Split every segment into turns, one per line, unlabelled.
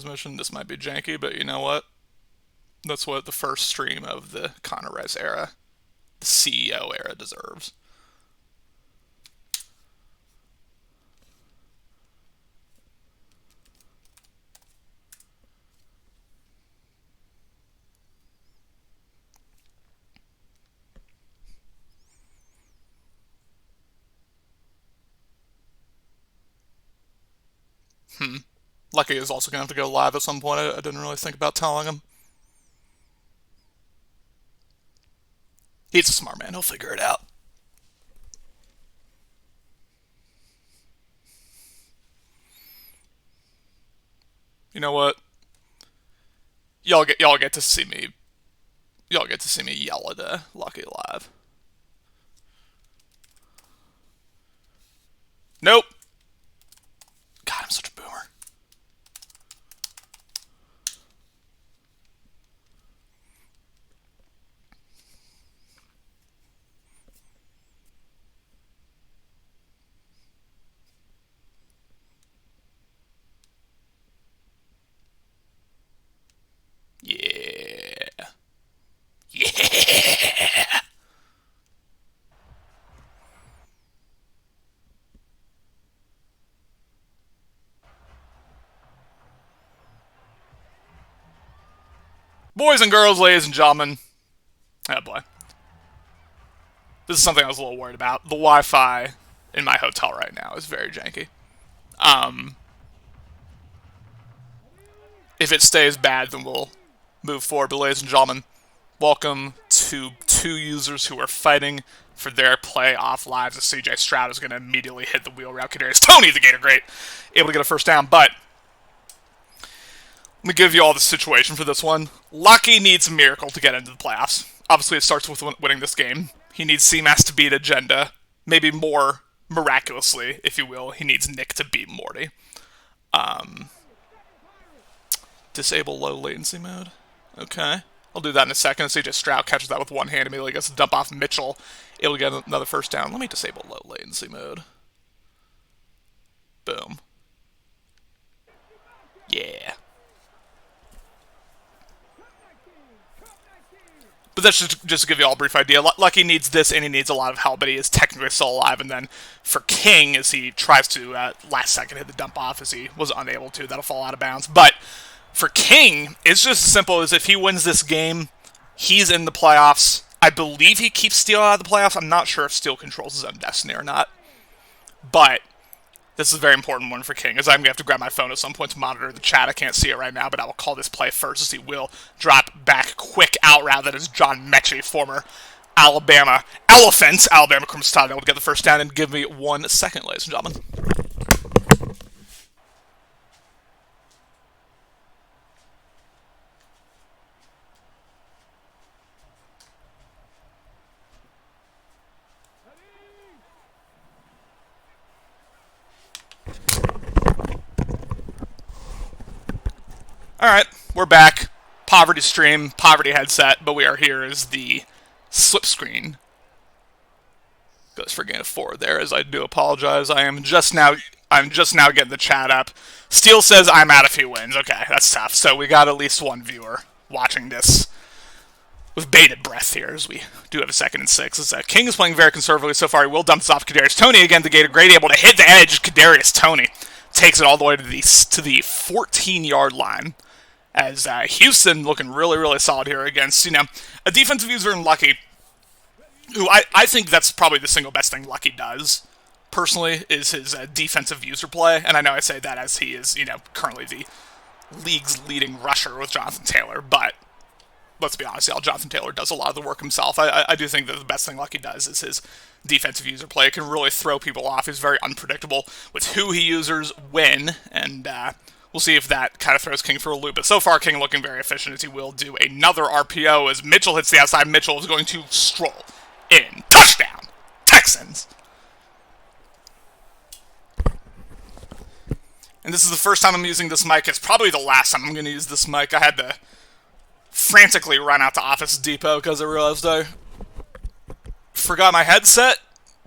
Mission. This might be janky, but you know what? That's what the first stream of the Conor Rice era, the CEO era, deserves. Lucky is also going to have to go live at some point. I didn't really think about telling him. He's a smart man. He'll figure it out. You know what? Y'all get to see me. Y'all get to see me yell at Lucky live. Nope. God, I'm such a boomer. Yeah. Yeah. Boys and girls, ladies and gentlemen. Oh boy. This is something I was a little worried about. The Wi-Fi in my hotel right now is very janky. If it stays bad, then we'll move forward. But ladies and gentlemen, welcome to two users who are fighting for their playoff lives. As CJ Stroud is going to immediately hit the wheel route. Kadarius Toney, the Gator Great, able to get a first down. But let me give you all the situation for this one. Lucky needs a miracle to get into the playoffs. Obviously, it starts with winning this game. He needs CMAS to beat Agenda. Maybe more miraculously, if you will, he needs Nick to beat Morty. Disable low latency mode. Okay. I'll do that in a second. CJ Stroud catches that with one hand, immediately gets to dump off Mitchell, able to get another first down. Let me disable low latency mode. Boom. Yeah. But that's just to give you all a brief idea. Lucky needs this, and he needs a lot of help, but he is technically still alive. And then for King, as he tries to, last second, hit the dump off, as he was unable to, that'll fall out of bounds. But for King, it's just as simple as if he wins this game, he's in the playoffs. I believe he keeps Steel out of the playoffs. I'm not sure if Steel controls his own destiny or not. But this is a very important one for King, as I'm going to have to grab my phone at some point to monitor the chat. I can't see it right now, but I will call this play first, as he will drop back quick out route. That is John Mechie, former Alabama Elephants, Alabama Crimson Tide, able to get the first down. And give me 1 second, ladies and gentlemen. Alright, we're back. Poverty stream, poverty headset, but we are here as the slip screen goes for gain of 4 there, as I do apologize. I'm just now getting the chat up. Steel says I'm out if he wins. Okay, that's tough. So we got at least one viewer watching this with bated breath here, as we do have a 2nd and 6. As King is playing very conservatively so far. He will dump this off Kadarius Toney again. The Gator Great able to hit the edge. Kadarius Toney takes it all the way to the 14-yard line. As Houston looking really, really solid here against, a defensive user in Lucky, who I think that's probably the single best thing Lucky does, personally, is his defensive user play. And I know I say that as he is, currently the league's leading rusher with Jonathan Taylor, but let's be honest, Jonathan Taylor does a lot of the work himself. I do think that the best thing Lucky does is his defensive user play. It can really throw people off. He's very unpredictable with who he uses when, and we'll see if that kind of throws King for a loop. But so far, King looking very efficient, as he will do another RPO as Mitchell hits the outside. Mitchell is going to stroll in. Touchdown! Texans! And this is the first time I'm using this mic. It's probably the last time I'm going to use this mic. I had to frantically run out to Office Depot because I realized I forgot my headset.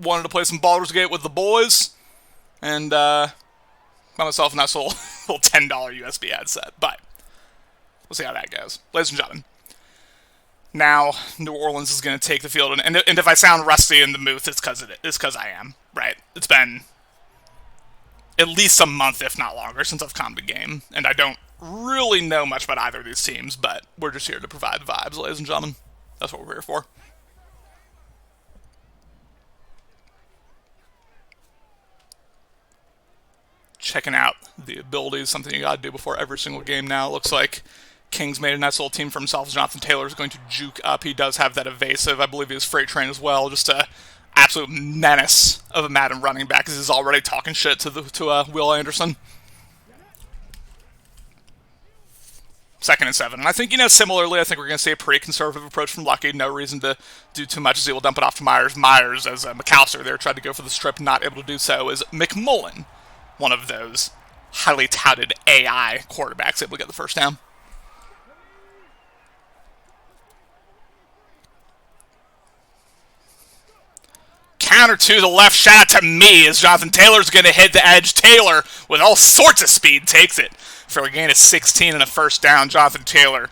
Wanted to play some Baldur's Gate with the boys. And found myself a nice little little $10 USB headset. But we'll see how that goes. Ladies and gentlemen, now New Orleans is going to take the field. And if I sound rusty in the booth, it's because I am. Right? It's been at least a month, if not longer, since I've come to game. And I don't really know much about either of these teams, but we're just here to provide vibes, ladies and gentlemen. That's what we're here for. Checking out the abilities, something you gotta do before every single game now. It looks like King's made a nice little team for himself. Jonathan Taylor is going to juke up. He does have that evasive. I believe he has freight train as well. Just a absolute menace of a Madden running back, because he's already talking shit to Will Anderson. 2nd and 7. And I think, similarly, I think we're going to see a pretty conservative approach from Lucky. No reason to do too much as he will dump it off to Myers. Myers, as McAllister there tried to go for the strip, not able to do so, is McMullen, one of those highly touted AI quarterbacks, able to get the first down. Counter to the left, shout out to me as Jonathan Taylor's going to hit the edge. Taylor, with all sorts of speed, takes it for a gain of 16 and a first down. Jonathan Taylor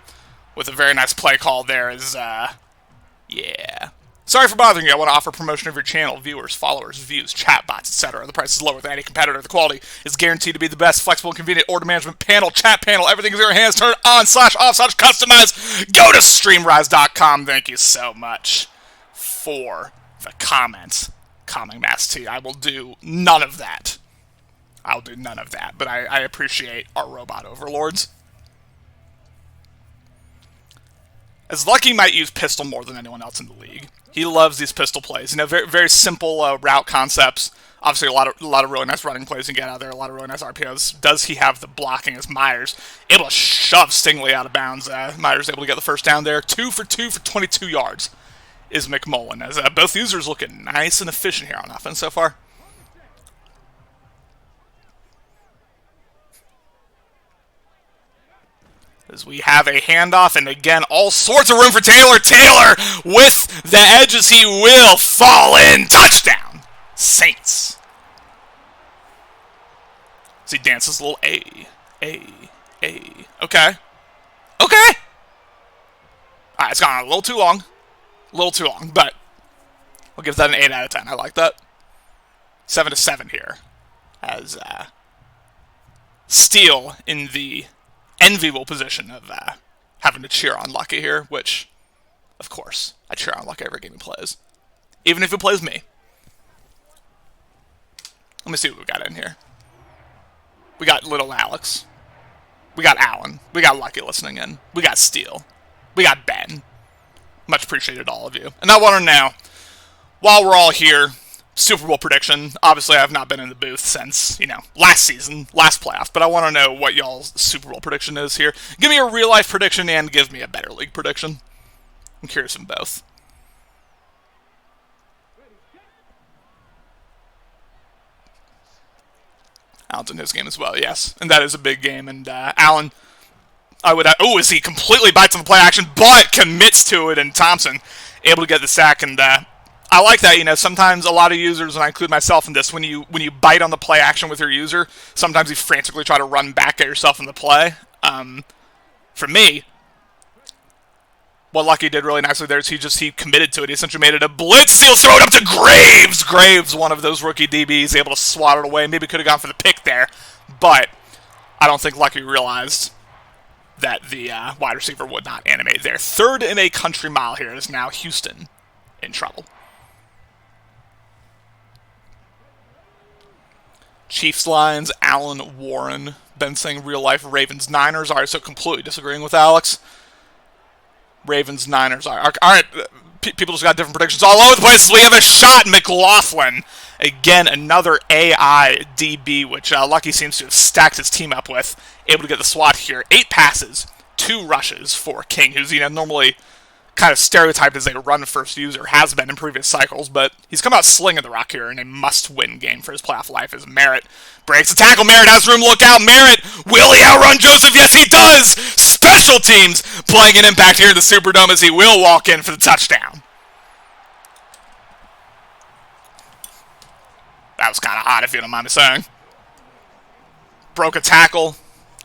with a very nice play call there is, yeah. Sorry for bothering you. I want to offer promotion of your channel, viewers, followers, views, chatbots, etc. The price is lower than any competitor. The quality is guaranteed to be the best. Flexible and convenient order management panel, chat panel, everything is in your hands. Turn on, /off, /customize. Go to streamrise.com. Thank you so much for the comments. Calming Mass T. I will do none of that. I'll do none of that, but I appreciate our robot overlords. As Lucky might use pistol more than anyone else in the league. He loves these pistol plays. Very, very simple route concepts. Obviously, a lot of really nice running plays you can get out there. A lot of really nice RPOs. Does he have the blocking as Myers? Able to shove Stingley out of bounds. Myers able to get the first down there. 2 for 2 for 22 yards is McMullen. As both users looking nice and efficient here on offense so far. As we have a handoff, and again, all sorts of room for Taylor. Taylor with the edges, he will fall in. Touchdown, Saints. As he dances a little A. Okay. Okay. All right, it's gone a little too long. But I'll give that an 8 out of 10. I like that. 7 to 7 here. As Steele in the enviable position of having to cheer on Lucky here, which, of course, I cheer on Lucky every game he plays. Even if he plays me. Let me see what we got in here. We got little Alex. We got Alan. We got Lucky listening in. We got Steele. We got Ben. Much appreciated, all of you. And I want to know, while we're all here, Super Bowl prediction. Obviously, I have not been in the booth since, last season, last playoff, but I want to know what y'all's Super Bowl prediction is here. Give me a real-life prediction and give me a better league prediction. I'm curious in both. Alan's in his game as well, yes. And that is a big game. And Alan, as he completely bites on the play action, but commits to it, and Thompson able to get the sack. And I like that. Sometimes a lot of users, and I include myself in this, when you bite on the play action with your user, sometimes you frantically try to run back at yourself in the play. For me, what Lucky did really nicely there is he committed to it. He essentially made it a blitz steal, throw it up to Graves. Graves, one of those rookie DBs, able to swat it away. Maybe could have gone for the pick there, but I don't think Lucky realized that the wide receiver would not animate there. 3rd and a country mile here is now Houston in trouble. Chiefs Lions, Allen Warren. Ben saying real life Ravens Niners. All right, so completely disagreeing with Alex. Ravens Niners. All right, people just got different predictions all over the place. We have a shot. McLaughlin. Again, another AI DB, which Lucky seems to have stacked his team up with. Able to get the swat here. 8 passes, 2 rushes for King, who's normally kind of stereotyped as a run-first user, has been in previous cycles, but he's come out slinging the rock here in a must-win game for his playoff life as Merritt breaks the tackle. Merritt has room, look out. Merritt, will he outrun Joseph? Yes, he does! Special teams playing an impact here in the Superdome as he will walk in for the touchdown. That was kind of hot, if you don't mind me saying. Broke a tackle,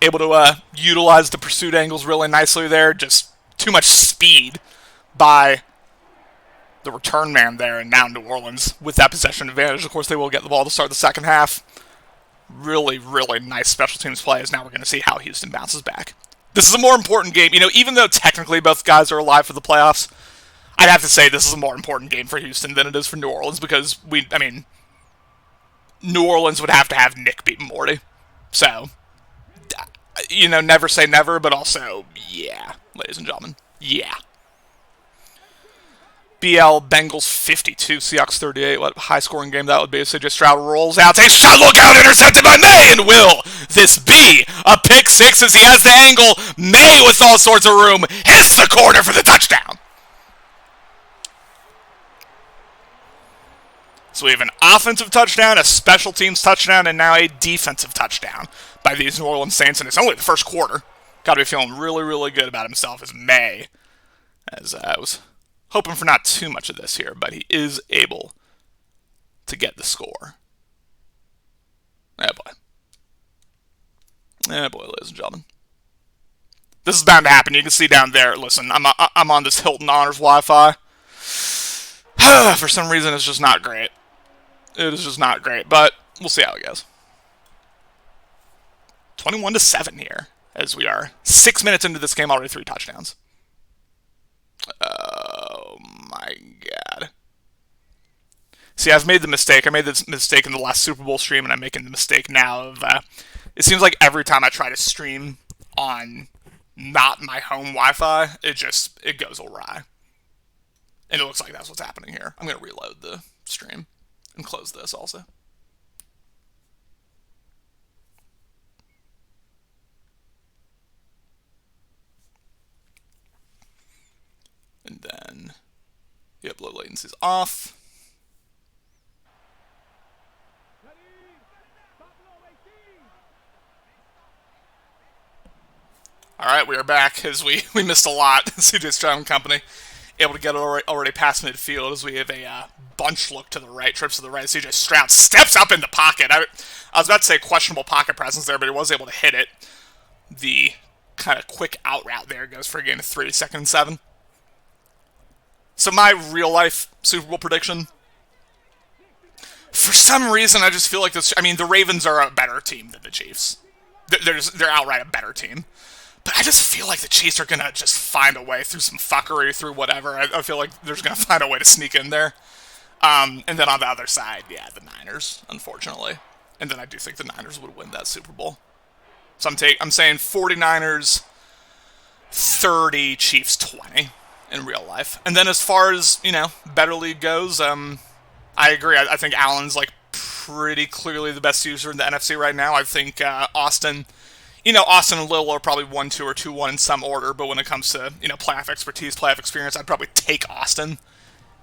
able to utilize the pursuit angles really nicely there. Just too much speed by the return man there, and now New Orleans with that possession advantage. Of course, they will get the ball to start the second half. Really, really nice special teams plays. Now we're going to see how Houston bounces back. This is a more important game. You know, even though technically both guys are alive for the playoffs, I'd have to say this is a more important game for Houston than it is for New Orleans because New Orleans would have to have Nick beat Morty. So, you know, never say never, but also, yeah, ladies and gentlemen, yeah. BL Bengals 52, Seahawks 38. What a high-scoring game that would be. So just Stroud rolls out, takes a shot, look out, intercepted by May, and will this be a pick six as he has the angle? May with all sorts of room hits the corner for the touchdown. So we have an offensive touchdown, a special teams touchdown, and now a defensive touchdown by these New Orleans Saints, and it's only the first quarter. Got to be feeling really, really good about himself as May, as I was hoping for not too much of this here, but he is able to get the score. Oh boy. Oh boy, ladies and gentlemen. This is bound to happen. You can see down there, listen, I'm on this Hilton Honors Wi-Fi. For some reason, it's just not great. It is just not great, but we'll see how it goes. 21-7 here, as we are 6 minutes into this game, already 3 touchdowns. Oh my god. See, I've made the mistake. I made this mistake in the last Super Bowl stream, and I'm making the mistake now of, it seems like every time I try to stream on not my home Wi-Fi, it goes awry. And it looks like that's what's happening here. I'm going to reload the stream and close this also. And then, yep, low latency's off. Alright, we are back as we missed a lot. CJ Stroud and company able to get already past midfield as we have a bunch look to the right, trips to the right. CJ Stroud steps up in the pocket. I was about to say questionable pocket presence there, but he was able to hit it. The kind of quick out route there goes for a gain of 3, 2nd and 7. So my real-life Super Bowl prediction, for some reason I just feel like this, the Ravens are a better team than the Chiefs. They're outright a better team. But I just feel like the Chiefs are going to just find a way through some fuckery, through whatever. I feel like they're going to find a way to sneak in there. And then on the other side, yeah, the Niners, unfortunately. And then I do think the Niners would win that Super Bowl. So I'm saying 49ers 30, Chiefs 20 in real life. And then as far as, better league goes, I agree. I think Allen's pretty clearly the best user in the NFC right now. I think Austin... Austin and Lil are probably 1-2 or 2-1 in some order, but when it comes to, playoff expertise, playoff experience, I'd probably take Austin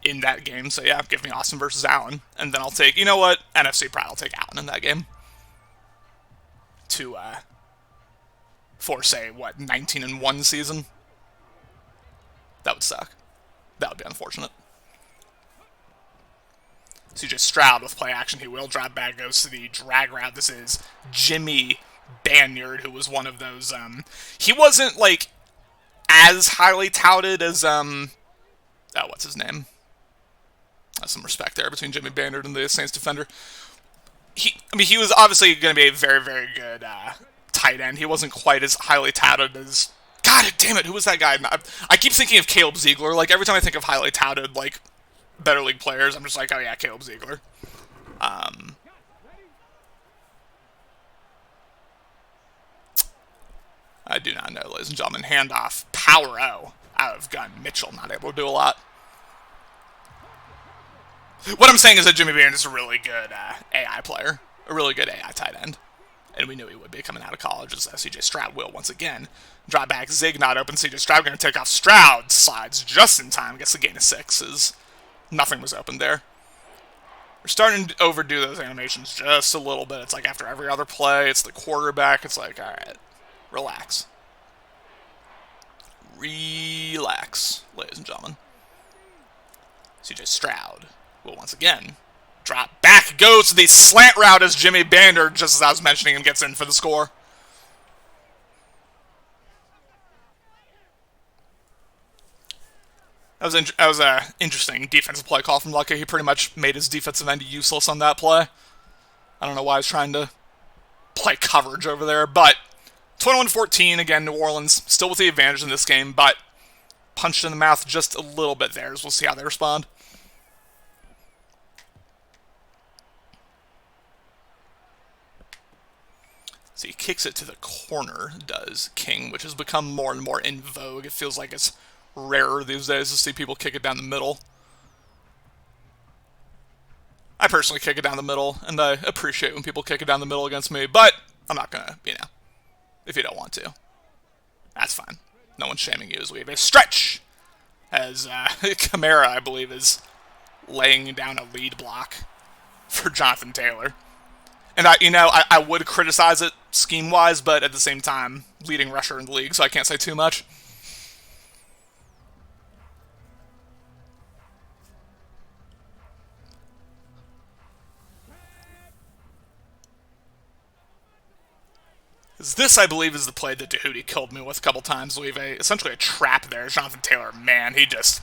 in that game. So, yeah, give me Austin versus Allen. And then I'll take, NFC pride, I'll take Allen in that game. For, say, 19-1 season? That would suck. That would be unfortunate. CJ Stroud with play action. He will drive back, goes to the drag route. This is Jimmy Banyard, who was one of those, he wasn't, as highly touted as, what's his name? Some respect there between Jimmy Banyard and the Saints defender. He was obviously going to be a very, very good, tight end. He wasn't quite as highly touted as, God damn it, who was that guy? I keep thinking of Caleb Ziegler. Every time I think of highly touted, better league players, I'm just like, oh yeah, Caleb Ziegler. I do not know, ladies and gentlemen. Handoff, Power O out of gun. Mitchell not able to do a lot. What I'm saying is that Jimmy Banyard is a really good AI player, a really good AI tight end. And we knew he would be coming out of college, as CJ Stroud will once again. Drop back, Zig not open, CJ Stroud going to take off. Stroud slides just in time, gets the gain of 6, as nothing was open there. We're starting to overdo those animations just a little bit. It's like after every other play, it's the quarterback. It's like, all right, relax. Relax, ladies and gentlemen. CJ Stroud will once again drop back, goes to the slant route as Jimmy Banyard, just as I was mentioning him, gets in for the score. That was a interesting defensive play call from Lucky. He pretty much made his defensive end useless on that play. I don't know why he's trying to play coverage over there, but 21-14, again, New Orleans still with the advantage in this game, but punched in the mouth just a little bit there, as we'll see how they respond. So he kicks it to the corner, does King, which has become more and more in vogue. It feels like it's rarer these days to see people kick it down the middle. I personally kick it down the middle, and I appreciate when people kick it down the middle against me, but I'm not going to, if you don't want to. That's fine. No one's shaming you as we have a stretch, as Kamara, I believe, is laying down a lead block for Jonathan Taylor. And I would criticize it scheme-wise, but at the same time, leading rusher in the league, so I can't say too much. This, I believe, is the play that Dehudi killed me with a couple times. We have essentially a trap there. Jonathan Taylor, man, he just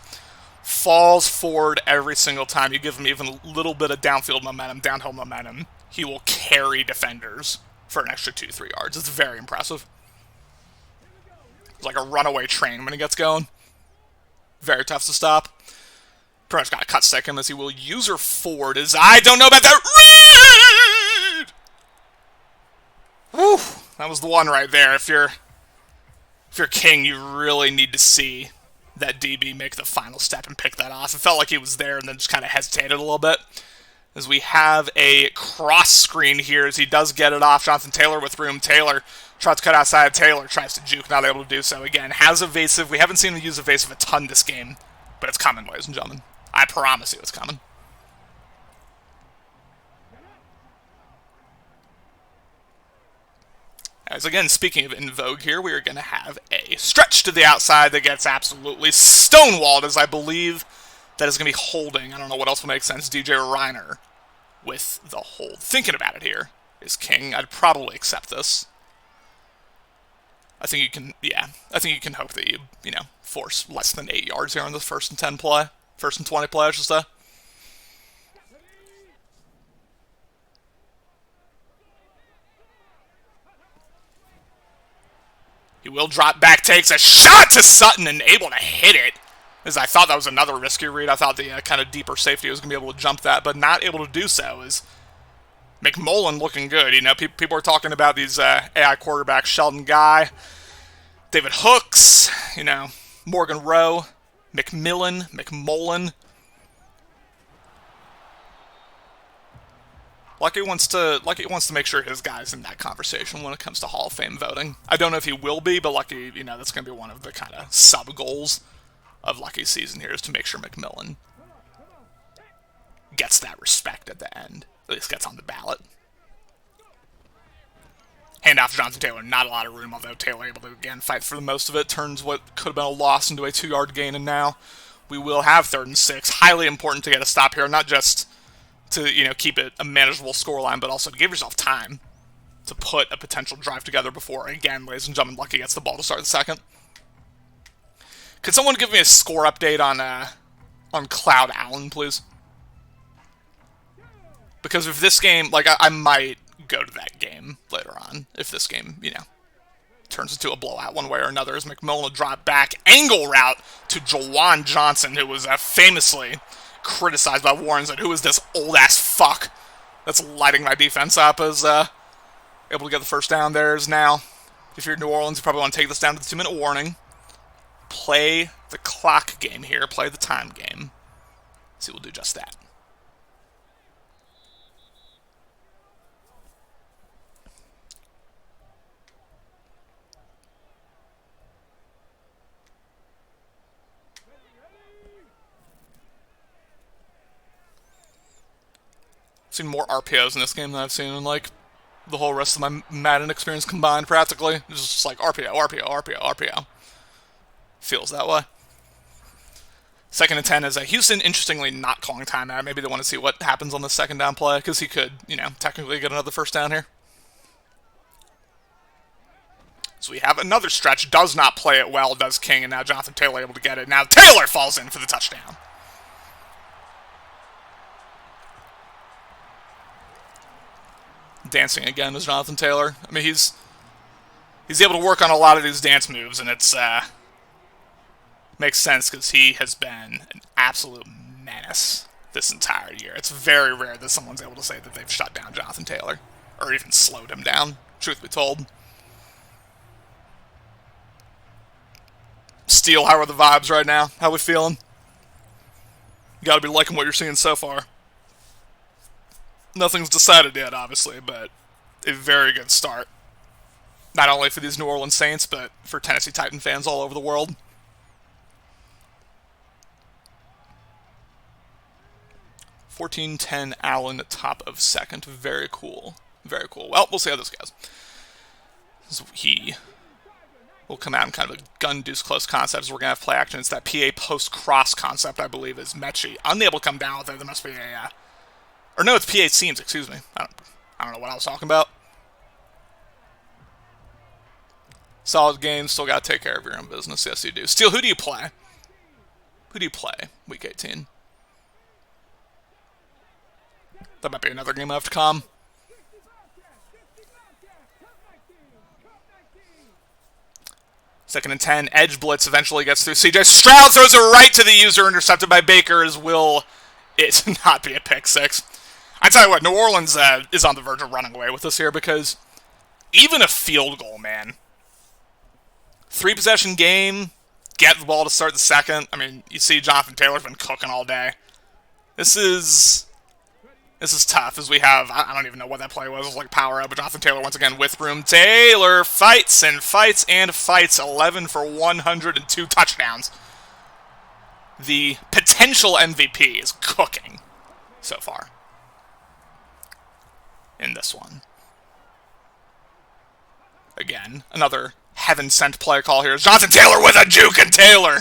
falls forward every single time. You give him even a little bit of downfield momentum, downhill momentum, he will carry defenders for an extra 2-3 yards. It's very impressive. It's like a runaway train when he gets going. Very tough to stop. Pretty much got to cut stick him as he will user forward as I don't know about that. Woo! That was the one right there. If you're King, you really need to see that DB make the final step and pick that off. It felt like he was there and then just kind of hesitated a little bit. As we have a cross screen here as he does get it off. Jonathan Taylor with room. Taylor tries to cut outside. Taylor tries to juke, not able to do so. Again, has evasive. We haven't seen him use evasive a ton this game, but it's coming, ladies and gentlemen. I promise you it's coming. As again, speaking of in vogue here, we are going to have a stretch to the outside that gets absolutely stonewalled, as I believe that is going to be holding. I don't know what else will make sense. DJ Reiner with the hold. Thinking about it here is King. I'd probably accept this. I think you can, I think you can hope that you force less than 8 yards here on the 1st and 10 play. 1st and 20 play, I should say. He will drop back, takes a shot to Sutton and able to hit it. As I thought that was another risky read. I thought the kind of deeper safety was going to be able to jump that, but not able to do so. Is McMullen looking good? People are talking about these AI quarterbacks, Sheldon Guy, David Hooks, Morgan Rowe, McMullen. Lucky wants to make sure his guy's in that conversation when it comes to Hall of Fame voting. I don't know if he will be, but Lucky, that's going to be one of the kind of sub-goals of Lucky's season here is to make sure McMillan gets that respect at the end. At least gets on the ballot. Handoff to Jonathan Taylor. Not a lot of room, although Taylor able to, again, fight for the most of it. Turns what could have been a loss into a 2-yard gain, and now we will have 3rd and 6. Highly important to get a stop here, not just to, keep it a manageable scoreline, but also to give yourself time to put a potential drive together before, again, ladies and gentlemen, Lucky gets the ball to start the second. Could someone give me a score update on Cloud Allen, please? Because if this game, I might go to that game later on, if this game, turns into a blowout one way or another, as McMillan will drop back, angle route to Jawan Johnson, who was famously criticized by Warren, said, who is this old-ass fuck that's lighting my defense up, is able to get the first down there. Is now, if you're New Orleans, you probably want to take this down to the 2-minute warning. Play the clock game here, play the time game. So we'll do just that. I've seen more RPOs in this game than I've seen in, the whole rest of my Madden experience combined, practically. It's just like RPO. Feels that way. 2nd and 10 is Houston, interestingly, not calling timeout. Maybe they want to see what happens on the 2nd down play, because he could, technically get another first down here. So we have another stretch. Does not play it well, does King, and now Jonathan Taylor able to get it. Now Taylor falls in for the touchdown. Dancing again is Jonathan Taylor. I mean, he's able to work on a lot of these dance moves, and it's makes sense because he has been an absolute menace this entire year. It's very rare that someone's able to say that they've shut down Jonathan Taylor or even slowed him down, truth be told. Steele, how are the vibes right now? How we feeling? You gotta be liking what you're seeing so far. Nothing's decided yet, obviously, but a very good start. Not only for these New Orleans Saints, but for Tennessee Titan fans all over the world. 14-10 Allen, top of second. Very cool. Very cool. Well, we'll see how this goes. So he will come out in kind of a gun-deuce close concept. So we're going to have play action. It's that PA post-cross concept, I believe, is Mechie. Unable to come down with it. There must be a... or no, it's PA seams, excuse me. I don't know what I was talking about. Solid game. Still got to take care of your own business. Yes, you do. Steele, who do you play? Who do you play week 18? That might be another game I have to come. Second and 10. Edge blitz eventually gets through. CJ Stroud throws it right to the user, intercepted by Baker. As will it not be a pick six? I tell you what, New Orleans is on the verge of running away with this here because even a field goal, man. 3-possession game. Get the ball to start the second. I mean, you see Jonathan Taylor's been cooking all day. This is tough, as we have, I don't even know what that play was. It was like power up, but Jonathan Taylor once again with room. Taylor fights and fights and fights. 11 for 102 touchdowns. The potential MVP is cooking so far in this one. Again, another heaven-sent play call here. Jonathan Taylor with a juke and Taylor.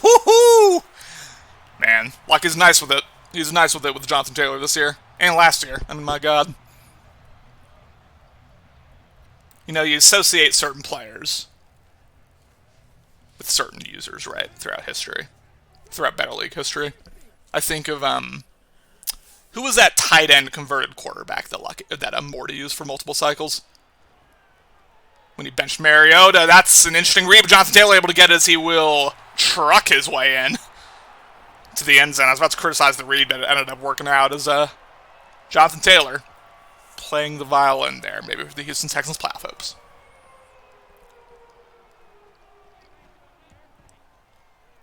Woohoo! Man, Luck is nice with it. He's nice with it with Jonathan Taylor this year. And last year. I mean, my God. You know, you associate certain players with certain users, right, throughout history. Throughout Better League history. I think of, who was that tight end converted quarterback that Morty used for multiple cycles? When he benched Mariota, that's an interesting read. But Jonathan Taylor able to get it as he will truck his way in to the end zone. I was about to criticize the read, but it ended up working out as Jonathan Taylor playing the violin there, maybe for the Houston Texans playoff hopes.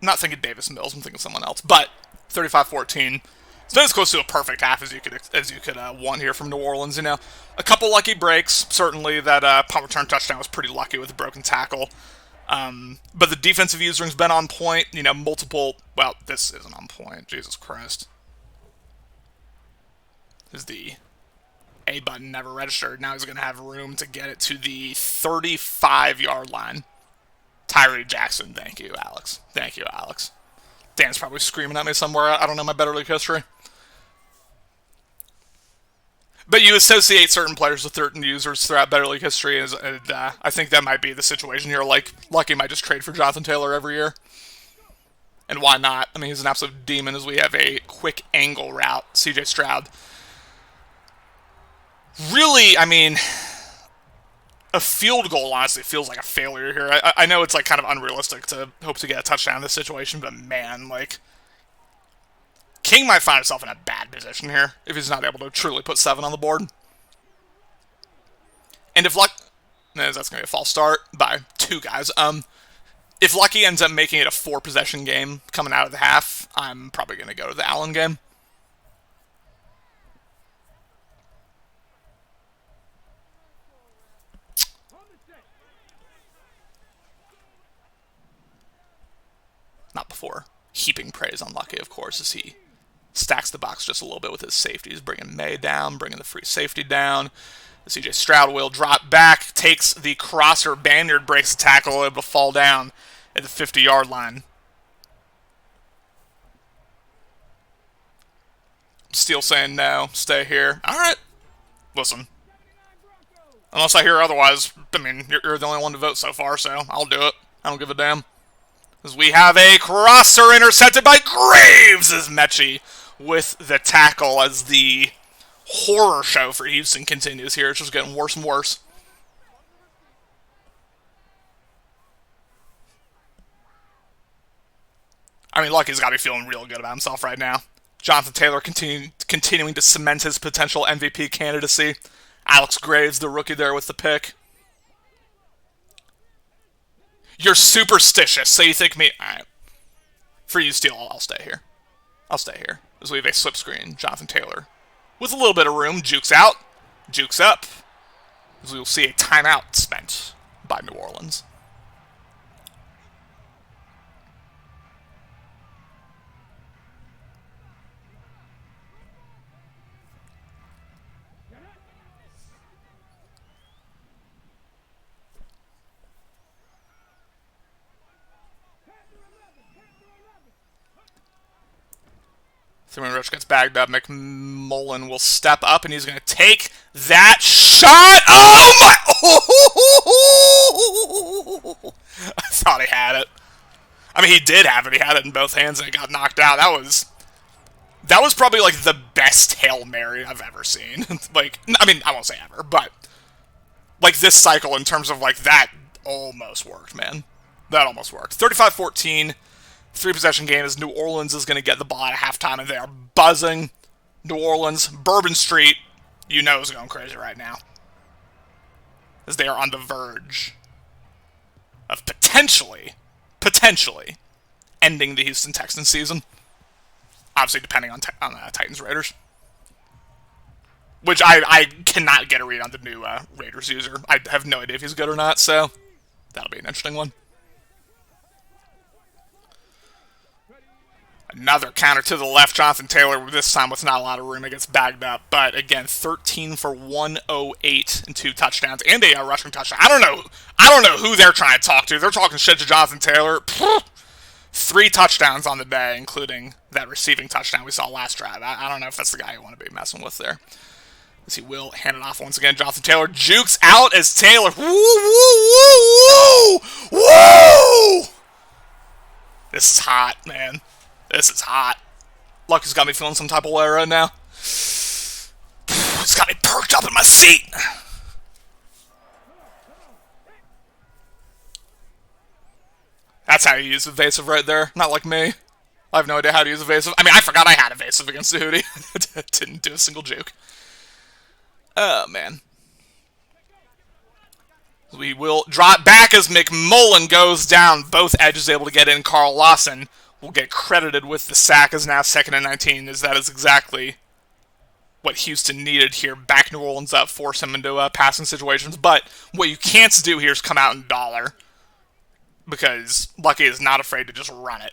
I'm not thinking Davis Mills, I'm thinking someone else, but 35-14. It's not as close to a perfect half as you could want here from New Orleans. You know, a couple lucky breaks. Certainly that punt return touchdown was pretty lucky with a broken tackle. But the defensive usering's been on point. You know, multiple. Well, this isn't on point. Jesus Christ. Is the A button never registered? Now he's going to have room to get it to the 35-yard line. Tyree Jackson. Thank you, Alex. Thank you, Alex. Dan's probably screaming at me somewhere. I don't know my Better League history. But you associate certain players with certain users throughout Better League history, and I think that might be the situation here. Like, Lucky might just trade for Jonathan Taylor every year. And why not? I mean, he's an absolute demon as we have a quick angle route. CJ Stroud. Really, I mean, a field goal honestly feels like a failure here. I know it's like kind of unrealistic to hope to get a touchdown in this situation, but man, like, King might find himself in a bad position here if he's not able to truly put 7 on the board. And if that's going to be a false start by 2 guys. If Lucky ends up making it a 4-possession game coming out of the half, I'm probably going to go to the Allen game. Not before heaping praise on Lucky, of course, as he stacks the box just a little bit with his safeties, bringing May down, bringing the free safety down. The CJ Stroud will drop back, takes the crosser, Banyard breaks the tackle, able to fall down at the 50-yard line. Steele saying no, stay here. All right, listen. Unless I hear otherwise, I mean, you're the only one to vote so far, so I'll do it. I don't give a damn. As we have a crosser intercepted by Graves as Mechie with the tackle as the horror show for Houston continues here. It's just getting worse and worse. I mean, Lucky's got to be feeling real good about himself right now. Jonathan Taylor continuing to cement his potential MVP candidacy. Alex Graves, the rookie there with the pick. You're superstitious, so you think me... Alright. For you, Steele, I'll stay here. I'll stay here. As we have a slip screen. Jonathan Taylor. With a little bit of room. Jukes out. Jukes up. As we will see a timeout spent by New Orleans. Thurman Roach gets bagged up. McMullen will step up, and he's going to take that shot. Oh, my! Oh! I thought he had it. I mean, he did have it. He had it in both hands, and it got knocked out. That was probably, like, the best Hail Mary I've ever seen. Like, I mean, I won't say ever, but, like, this cycle in terms of, like, that almost worked, man. That almost worked. 35-14. 3-possession game as New Orleans is going to get the ball at halftime, and they are buzzing. New Orleans, Bourbon Street, you know is going crazy right now. As they are on the verge of potentially ending the Houston Texans season. Obviously, depending on Titans Raiders. Which I cannot get a read on the new Raiders user. I have no idea if he's good or not, so that'll be an interesting one. Another counter to the left. Jonathan Taylor, this time with not a lot of room, it gets bagged up. But again, 13 for 108 and 2 touchdowns and a rushing touchdown. I don't know who they're trying to talk to. They're talking shit to Jonathan Taylor. 3 touchdowns on the day, including that receiving touchdown we saw last drive. I don't know if that's the guy you want to be messing with there. As he will hand it off once again. Jonathan Taylor jukes out as Taylor. Woo, woo, woo, woo! This is hot, man. This is hot. Lucky's got me feeling some type of way right now. It's got me perked up in my seat. That's how you use evasive right there. Not like me. I have no idea how to use evasive. I mean, I forgot I had evasive against the Hootie. Didn't do a single juke. Oh, man. We will drop back as McMullen goes down. Both edges able to get in. Carl Lawson will get credited with the sack as now 2nd and 19, as that is exactly what Houston needed here. Back New Orleans up, force him into passing situations. But what you can't do here is come out and dollar, because Lucky is not afraid to just run it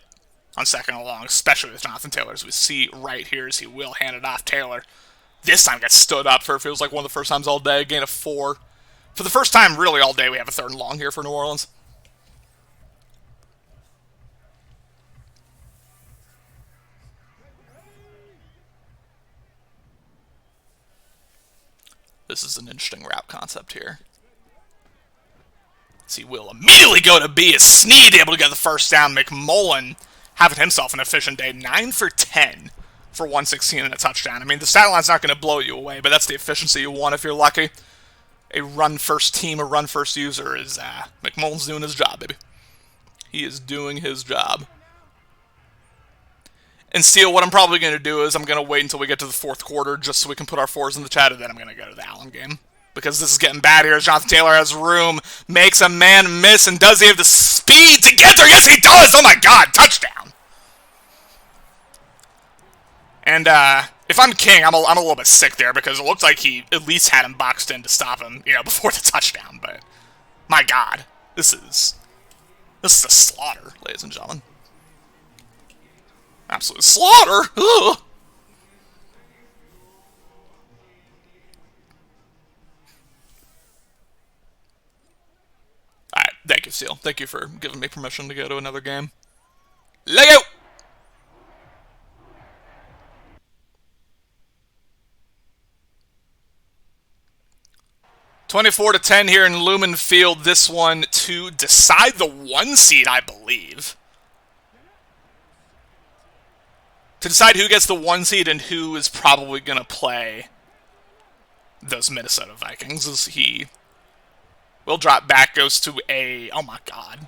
on 2nd and long, especially with Jonathan Taylor, as we see right here as he will hand it off. Taylor this time gets stood up for it feels like one of the first times all day, gain of 4. For the first time really all day, we have a 3rd and long here for New Orleans. This is an interesting route concept here. So he will immediately go to B as Snead able to get the first down. McMullen having himself an efficient day. 9 for 10 for 116 and a touchdown. I mean, the stat line's not going to blow you away, but that's the efficiency you want if you're lucky. A run-first team, a run-first user is McMullen's doing his job, baby. He is doing his job. And Steele, what I'm probably going to do is I'm going to wait until we get to the 4th quarter just so we can put our 4s in the chat, and then I'm going to go to the Allen game. Because this is getting bad here as Jonathan Taylor has room, makes a man miss, and does he have the speed to get there? Yes, he does! Oh my god, touchdown! And if I'm King, I'm a little bit sick there because it looked like he at least had him boxed in to stop him, before the touchdown. But my god, this is a slaughter, ladies and gentlemen. Absolute slaughter! Ugh. Alright, thank you, Steele. Thank you for giving me permission to go to another game. Let go! 24-10 here in Lumen Field. This one to decide the 1 seed, I believe. To decide who gets the 1 seed and who is probably going to play those Minnesota Vikings. As he will drop back, goes to a... Oh, my God.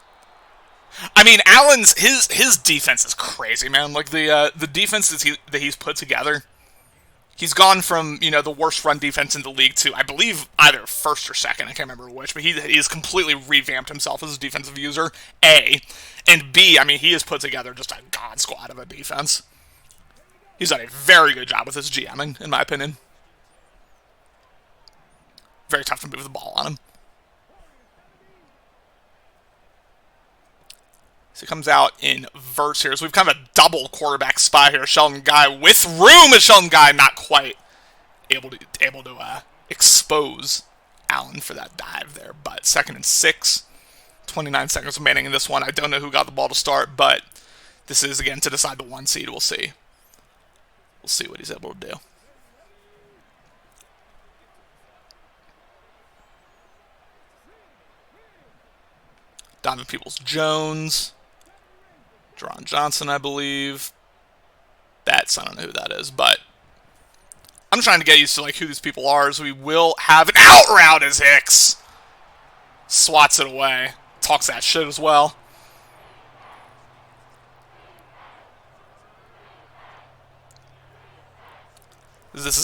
I mean, Allen's... His defense is crazy, man. Like, the defense that he's put together... He's gone from, you know, the worst run defense in the league to, I believe, either first or second. I can't remember which, but he's completely revamped himself as a defensive user, A. And B, I mean, he has put together just a god squad of a defense. He's done a very good job with his GMing, in my opinion. Very tough to move the ball on him. So he comes out in verse here. So we've kind of a double quarterback spy here. Sheldon Guy with room, and Sheldon Guy not quite able to expose Allen for that dive there. But 2nd and 6, 29 seconds remaining in this one. I don't know who got the ball to start, but this is, again, to decide the 1 seed. We'll see. We'll see what he's able to do. Donovan Peoples-Jones. Jerron Johnson, I believe. I don't know who that is, but I'm trying to get used to like who these people are, so we will have an out route as Hicks swats it away. Talks that shit as well. This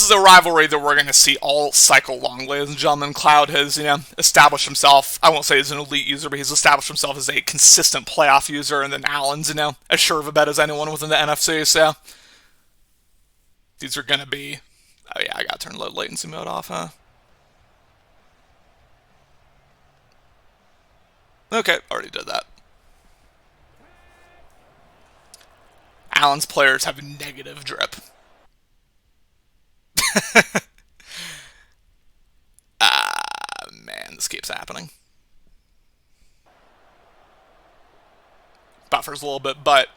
is a rivalry that we're going to see all cycle long, ladies and gentlemen. Cloud has, you know, established himself. I won't say he's an elite user, but he's established himself as a consistent playoff user. And then Allen's, you know, as sure of a bet as anyone within the NFC. So these are going to be... Oh, yeah, I got to turn low latency mode off, huh? Okay, already did that. Allen's players have negative drip. Man, this keeps happening. Buffers a little bit, but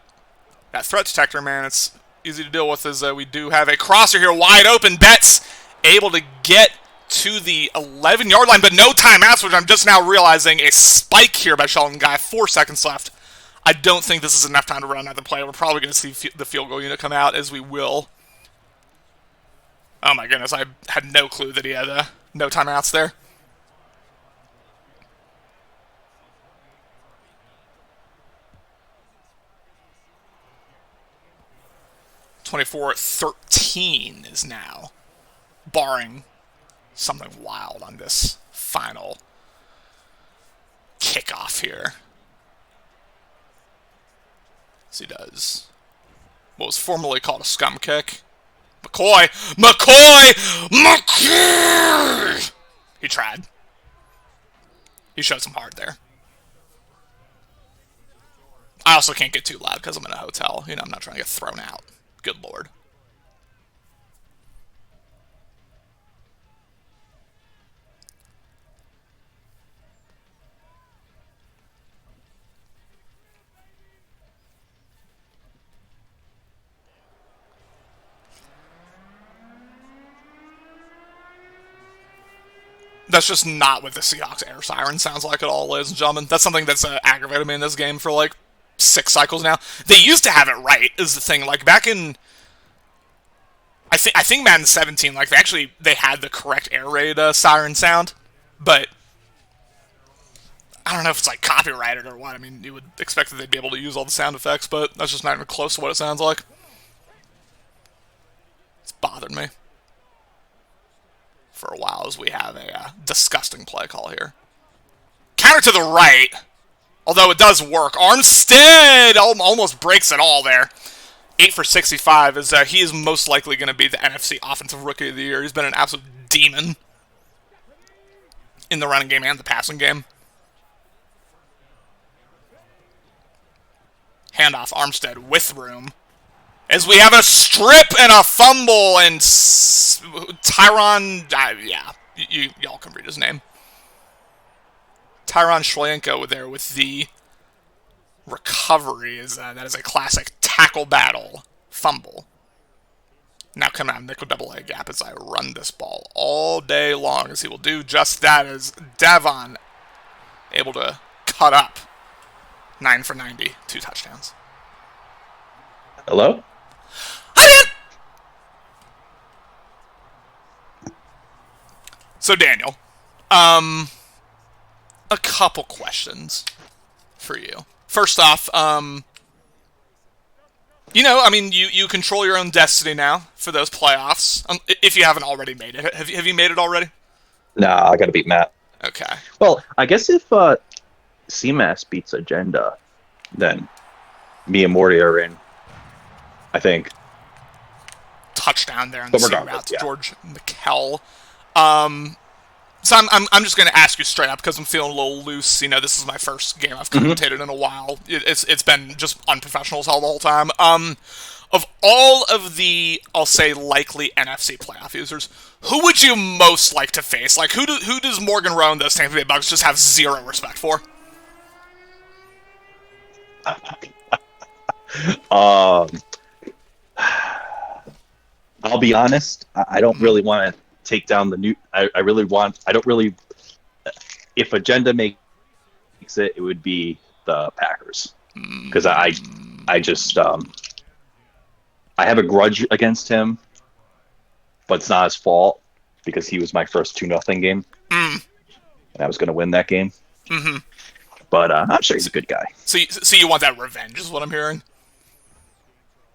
that threat detector, man, it's easy to deal with. As we do have a crosser here, wide open. Betts able to get to the 11-yard line, but no timeouts, which I'm just now realizing a spike here by Sheldon Guy. 4 seconds left. I don't think this is enough time to run another play. We're probably going to see the field goal unit come out, as we will. Oh my goodness, I had no clue that he had no timeouts there. (24-13) is now, barring something wild on this final kickoff here. As he does what was formerly called a scum kick. McCoy! He tried. He showed some heart there. I also can't get too loud because I'm in a hotel. You know, I'm not trying to get thrown out. Good Lord. That's just not what the Seahawks air siren sounds like at all, ladies and gentlemen. That's something that's aggravated me in this game for like 6 cycles now. They used to have it right, is the thing. Like back in, I think Madden 17, like they had the correct air raid siren sound, but I don't know if it's like copyrighted or what. I mean, you would expect that they'd be able to use all the sound effects, but that's just not even close to what it sounds like. It's bothered me for a while as we have a disgusting play call here. Counter to the right, although it does work. Armstead almost breaks it all there. 8 for 65 as he is most likely going to be the NFC Offensive Rookie of the Year. He's been an absolute demon in the running game and the passing game. Handoff, Armstead with room. As we have a strip and a fumble, and Tyron, yeah, y'all can read his name. Tyron Shlenko there with the recovery. That is a classic tackle battle fumble. Now coming out of nickel double A gap as I run this ball all day long, as he will do just that, as Devon able to cut up 9 for 90, 2 touchdowns.
Hello?
Hi, Dan! So, Daniel, a couple questions for you. First off, you control your own destiny now for those playoffs. If you haven't already made it, have you made it already?
Nah, I gotta beat Matt.
Okay.
Well, I guess if CMAS beats Agenda, then me and Morty are in. I think.
Touchdown there on the seam route to George McKell. So I'm just going to ask you straight up because I'm feeling a little loose. This is my first game I've commentated in a while. It's been just unprofessional as hell the whole time. Of all of the, I'll say, likely NFC playoff users, who would you most like to face? Like, who does Morgan Rowe and those Tampa Bay Bucks just have zero respect for?
I'll be honest. I don't really want to take down the new. I don't really. If Agenda makes it, it would be the Packers because I just I have a grudge against him, but it's not his fault because he was my first 2-0 game, and I was going to win that game.
Mm-hmm.
But I'm sure he's a good guy.
So you want that revenge, is what I'm hearing.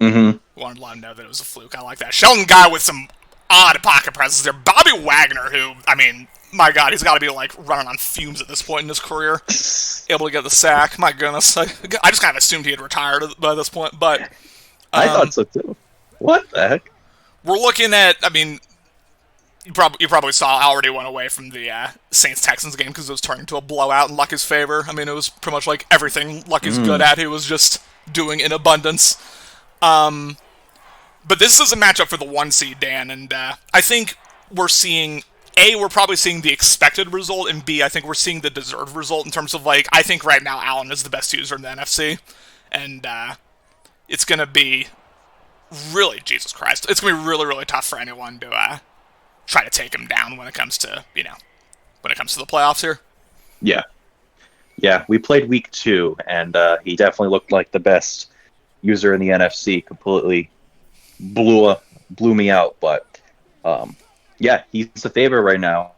Mm-hmm.
Wanted to let him know that it was a fluke. I like that. Sheldon Guy with some odd pocket presence there. Bobby Wagner, who, I mean, my God, he's got to be like running on fumes at this point in his career. Able to get the sack. My goodness. I just kind of assumed he had retired by this point, but...
I thought so too. What the heck?
We're looking at, I mean, you probably saw I already went away from the Saints-Texans game because it was turning into a blowout in Lucky's favor. I mean, it was pretty much like everything Lucky's good at, he was just doing in abundance. But this is a matchup for the 1 seed, Dan, and I think we're seeing, A, we're probably seeing the expected result, and B, I think we're seeing the deserved result in terms of, like, I think right now Allen is the best user in the NFC, and it's going to be really, Jesus Christ, it's going to be really, really tough for anyone to try to take him down when it comes to, when it comes to the playoffs here.
Yeah. Yeah, we played week 2, and he definitely looked like the best user in the NFC. Completely blew me out, but yeah, he's the favorite right now,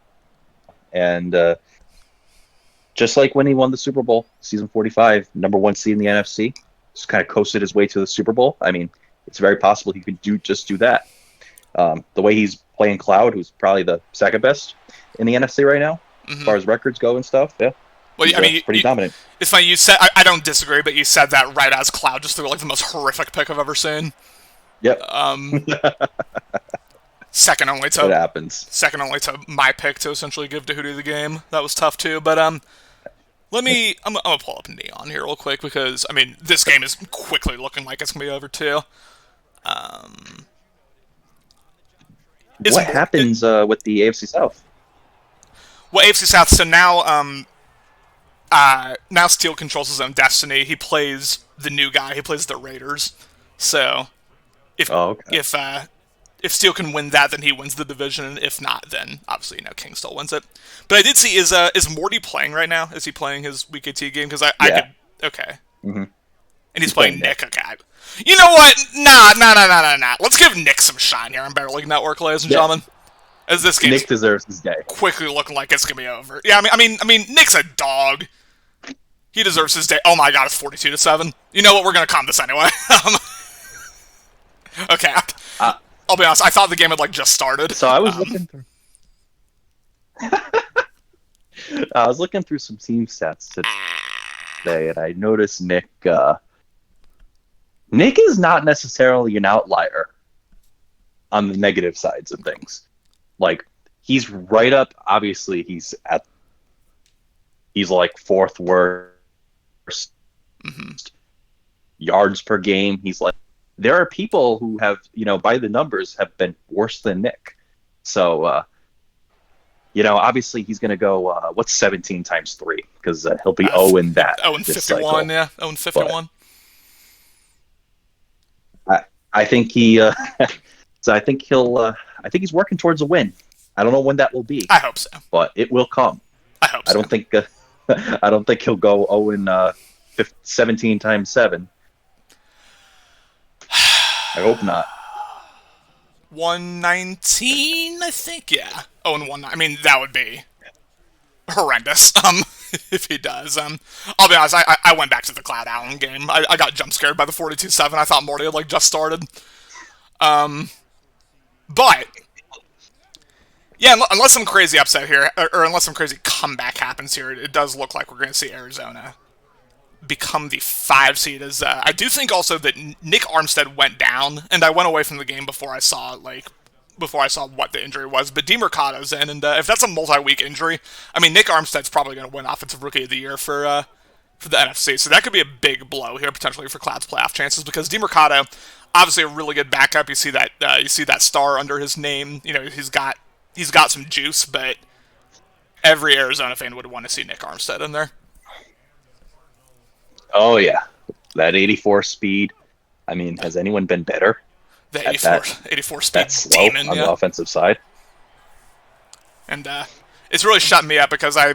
and just like when he won the Super Bowl, season 45, number 1 seed in the NFC, just kind of coasted his way to the Super Bowl. I mean, it's very possible he could do that. The way he's playing Cloud, who's probably the second best in the NFC right now, as far as records go and stuff. Yeah.
Well, I mean,
pretty dominant.
It's funny you said. I don't disagree, but you said that right as Cloud just threw like the most horrific pick I've ever seen.
Yep.
Second only to
what happens.
Second only to my pick to essentially give to Hootie the game. That was tough too. But I'm gonna pull up Neon here real quick because I mean this game is quickly looking like it's gonna be over too.
What happens with the AFC South?
Well, AFC South. So now now Steele controls his own destiny. He plays the new guy. He plays the Raiders. So if Steele can win that, then he wins the division. And if not, then obviously King still wins it. But I did see is Morty playing right now? Is he playing his Week 18 game? Because I could okay. Mm-hmm. And he's playing Nick. Okay. You know what? Nah. Let's give Nick some shine here on Better League Network, ladies and gentlemen. As this game
Nick deserves his day.
Quickly looking like it's gonna be over. Yeah, I mean, Nick's a dog. He deserves his day. Oh my God, it's 42-7. You know what? We're gonna calm this anyway. Okay. I'll be honest. I thought the game had just started.
So I was looking through. I was looking through some team stats today, and I noticed Nick. Nick is not necessarily an outlier on the negative sides of things. Like, he's right up. Obviously, he's like 4th worst yards per game. He's like, there are people who have, by the numbers, have been worse than Nick. So, obviously he's going to go, what's 17 times 3? Because he'll be 0 in that.
0 and 51, yeah. 0 and 51.
I think he So I think he's working towards a win. I don't know when that will be,
I hope so.
but it will come.
I hope
I
so.
don't think I don't think he'll go 0 and 17 times 7. I hope not.
119, I think. Yeah. Oh, and one. I mean, that would be horrendous. If he does. I'll be honest. I went back to the Cloud Allen game. I got jump scared by the 42-7. I thought Morty had like just started. But yeah, unless some crazy upset here, or unless some crazy comeback happens here, it does look like we're going to see Arizona become the 5 seed. As I do think also that Nick Armstead went down, and I went away from the game before I saw what the injury was. But DeMercado's in, and if that's a multi-week injury, I mean Nick Armstead's probably going to win Offensive Rookie of the Year for the NFC. So that could be a big blow here potentially for Cloud's playoff chances, because DeMercado, obviously a really good backup. You see that star under his name. You know, he's got some juice, but every Arizona fan would want to see Nick Armstead in there.
Oh yeah, that 84 speed. I mean, has anyone been better
The
at
84 speed
that slow
demon,
on
yeah.
the offensive side?
And it's really shutting me up because I,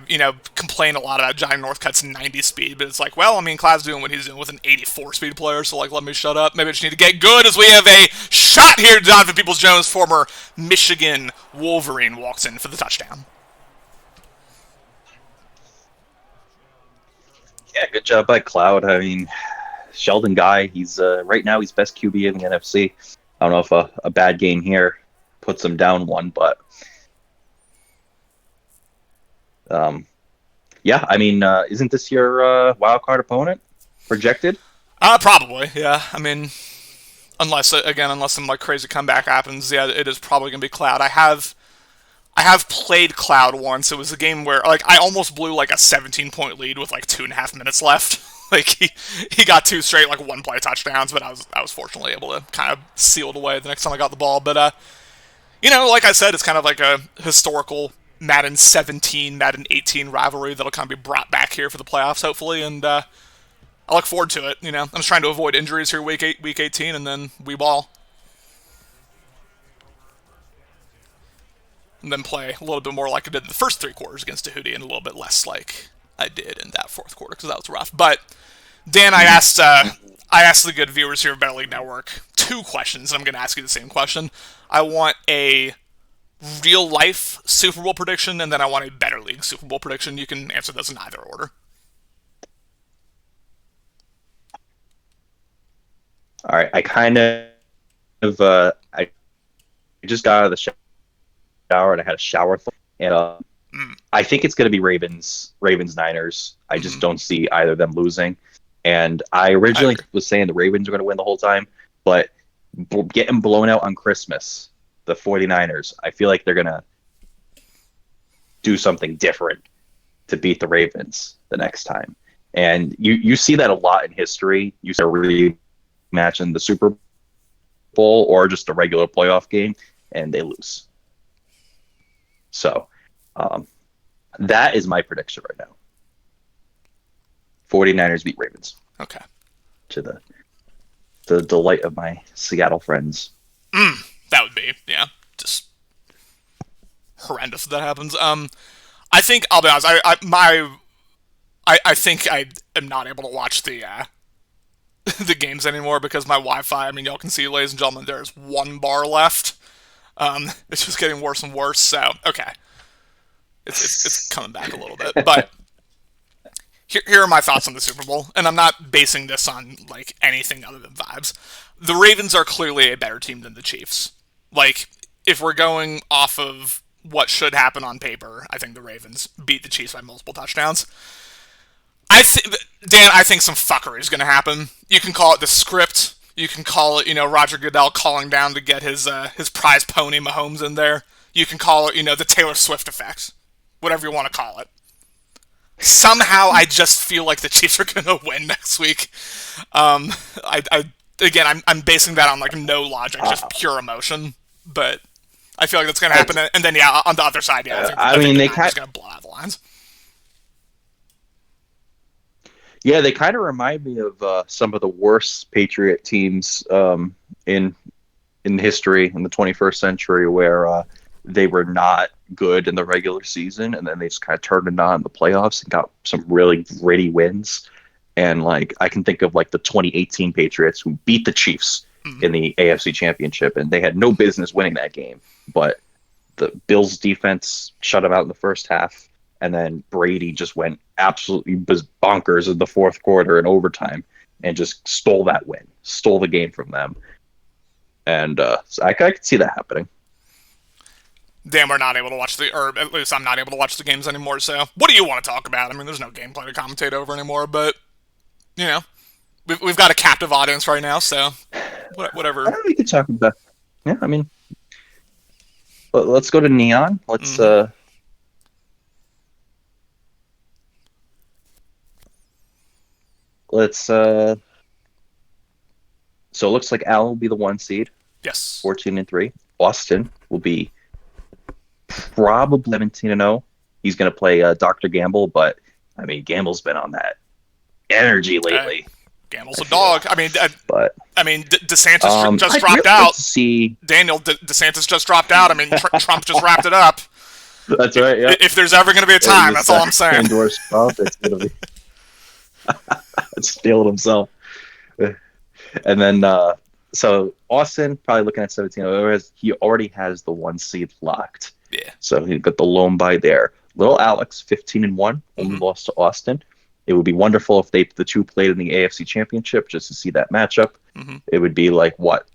complain a lot about Johnny Northcutt's 90 speed, but it's like, well, I mean, Cloud's doing what he's doing with an 84 speed player, so like, let me shut up. Maybe I just need to get good as we have a shot here. Donovan Peoples-Jones, former Michigan Wolverine, walks in for the touchdown.
Yeah, good job by Cloud. I mean, Sheldon Guy, he's right now he's best QB in the NFC. I don't know if a bad game here puts him down one, but yeah, I mean, isn't this your wild card opponent projected?
Probably, yeah. I mean, unless some like crazy comeback happens, yeah, it is probably gonna be Cloud. I have played Cloud once. It was a game where like I almost blew like a 17-point lead with like 2.5 minutes left. Like he got 2 straight like 1 play touchdowns, but I was fortunately able to kind of seal it away the next time I got the ball. But like I said, it's kind of like a historical Madden 17, Madden 18 rivalry that'll kind of be brought back here for the playoffs, hopefully, and I look forward to it. I'm just trying to avoid injuries here week 18, and then we ball. And then play a little bit more like I did in the first 3 quarters against Tahuti, and a little bit less like I did in that 4th quarter, because that was rough. But Dan, I asked the good viewers here of Better League Network 2 questions, and I'm going to ask you the same question. I want a real life Super Bowl prediction, and then I want a Better League Super Bowl prediction. You can answer those in either order.
All right, I kind of I just got out of the shower and I had a shower, and I think it's going to be Ravens Niners. I just don't see either of them losing. And I originally was saying the Ravens are going to win the whole time, but getting blown out on Christmas, the 49ers, I feel like they're going to do something different to beat the Ravens the next time. And you see that a lot in history. You see a rematch in the Super Bowl or just a regular playoff game, and they lose. So that is my prediction right now. 49ers beat Ravens.
Okay.
To the delight of my Seattle friends.
That would be, yeah, just horrendous if that happens. I think, I'll be honest, I think I am not able to watch the the games anymore because my Wi-Fi, I mean, y'all can see, ladies and gentlemen, there's 1 bar left. It's just getting worse and worse, so, okay. It's coming back a little bit, but here are my thoughts on the Super Bowl, and I'm not basing this on like anything other than vibes. The Ravens are clearly a better team than the Chiefs. Like, if we're going off of what should happen on paper, I think the Ravens beat the Chiefs by multiple touchdowns. Dan, I think some fuckery is going to happen. You can call it the script. You can call it, Roger Goodell calling down to get his prize pony Mahomes in there. You can call it, the Taylor Swift effect. Whatever you want to call it. Somehow, I just feel like the Chiefs are going to win next week. I'm basing that on like no logic, just pure emotion. But I feel like that's going to happen. And then, yeah, on the other side, yeah, I think the Niners are going to blow out the lines.
Yeah, they kind of remind me of some of the worst Patriot teams in in history in the 21st century where they were not good in the regular season, and then they just kind of turned it on in the playoffs and got some really gritty wins. And like I can think of like the 2018 Patriots who beat the Chiefs
Mhm.
in the AFC Championship, and they had no business winning that game, but the Bills defense shut them out in the first half, and then Brady just went absolutely bonkers in the fourth quarter and overtime, and just stole that win, stole the game from them. And so I could see that happening.
Dan, we're not able to watch or at least I'm not able to watch the games anymore. So, what do you want to talk about? I mean, there's no gameplay to commentate over anymore, but you know, we've got a captive audience right now, so
I
whatever.
don't know, we could talk about. Yeah, I mean, let's go to Neon.
Mm-hmm.
Let's so it looks like Al will be the 1 seed,
Yes.
14-3. Austin will be probably 17-0. He's going to play Dr. Gamble, but I mean, Gamble's been on that energy lately.
Gamble's a dog.
But
I mean, DeSantis just
I'd
dropped
really
out.
like to see.
Daniel, DeSantis just dropped out. I mean, Trump just wrapped it up.
That's right. Yeah.
If there's ever going to be a time, that's all I'm saying.
Endorsed politics. It'll be stealing himself. And then so Austin probably looking at 17. He already has the 1 seed locked.
Yeah.
So he got the lone bye there. Little Alex, 15-1, only lost to Austin. It would be wonderful if the two played in the AFC Championship just to see that matchup.
Mm-hmm.
It would be like what,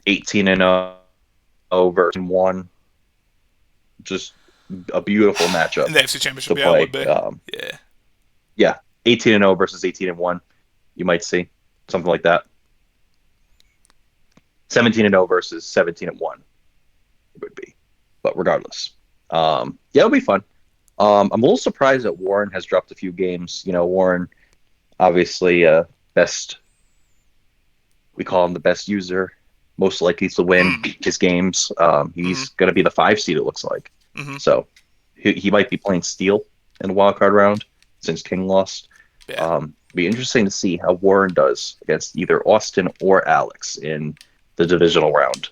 18-0 versus 1. Just a beautiful matchup
In the AFC Championship,
to
yeah,
play.
it would be.
Yeah, 18-0 versus 18-1. You might see something like that. 17-0 versus 17-1. It would be, but regardless, yeah, it'll be fun. I'm a little surprised that Warren has dropped a few games. You know, Warren, obviously, best. We call him the best user, most likely to win his games. He's going to be the 5 seed. It looks like. So he might be playing Steel in the wild card round since King lost.
Yeah.
Be interesting to see how Warren does against either Austin or Alex in the divisional round.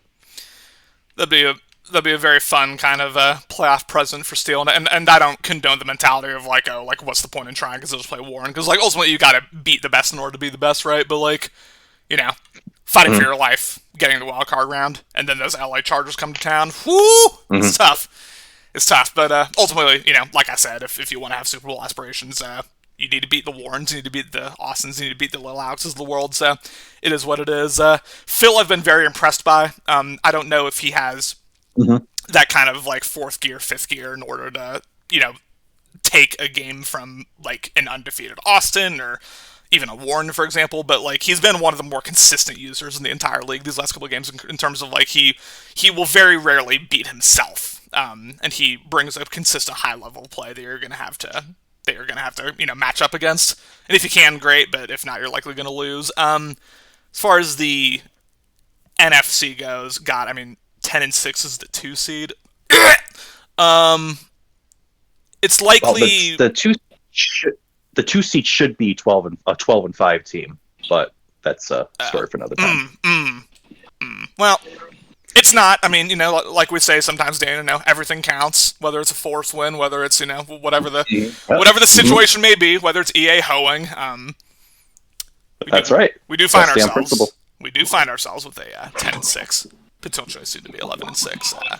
That'd be a very fun kind of playoff present for Steel, and I don't condone the mentality of like, oh, like what's the point in trying because they'll just play Warren, because like ultimately you got to beat the best in order to be the best, right? But like, you know, fighting for your life, getting the wild card round, and then those LA Chargers come to town. Whoo, it's tough. It's tough, but ultimately, you know, like I said, if you want to have Super Bowl aspirations, you need to beat the Warrens, you need to beat the Austins, you need to beat the Little Alexes of the world. So it is what it is. Phil, I've been very impressed by. I don't know if he has that kind of like fourth gear, fifth gear in order to, you know, take a game from like an undefeated Austin or even a Warren, for example. But like he's been one of the more consistent users in the entire league these last couple of games in terms of like he will very rarely beat himself, and he brings a consistent high level play that you're gonna have to you know match up against. And if you can, great. But if not, you're likely gonna lose. As far as the NFC goes, God, I mean, 10-6 is the 2 seed. It's likely
The 2 seed should be 12-5 team, but that's a story for another time.
Well, it's not. I mean, you know, like we say sometimes, Dan, you know, everything counts. Whether it's a fourth win, whether it's, you know, whatever the situation may be, whether it's EA hoeing.
That's right.
We do find
That's the
ourselves.
principle.
We do find ourselves with a 10-6, potentially soon to be 11-6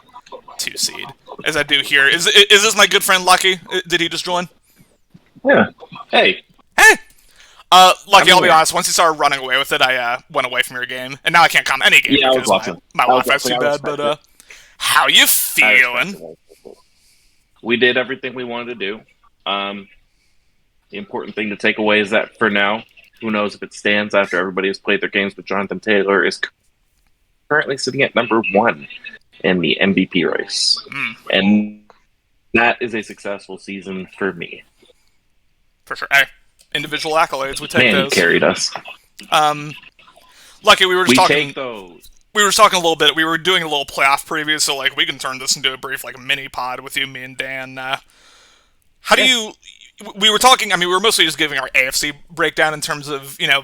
2 seed. As I do here, is this my good friend Lucky? Did he just join?
Yeah. Hey.
Lucky, I'll be honest, once you started running away with it, I went away from your game. And now I can't comment any game because my Wi-Fi's too bad, but how you feeling?
We did everything we wanted to do. The important thing to take away is that for now, who knows if it stands after everybody has played their games, but Jonathan Taylor is currently sitting at number 1 in the MVP race. And that is a successful season for me.
For sure. Hey, individual accolades, we take those.
He carried us.
Lucky, we were just talking.
Take those.
We were talking a little bit. We were doing a little playoff preview, so like we can turn this into a brief like mini pod with you, me, and Dan. How do you? We were talking. I mean, we were mostly just giving our AFC breakdown in terms of, you know,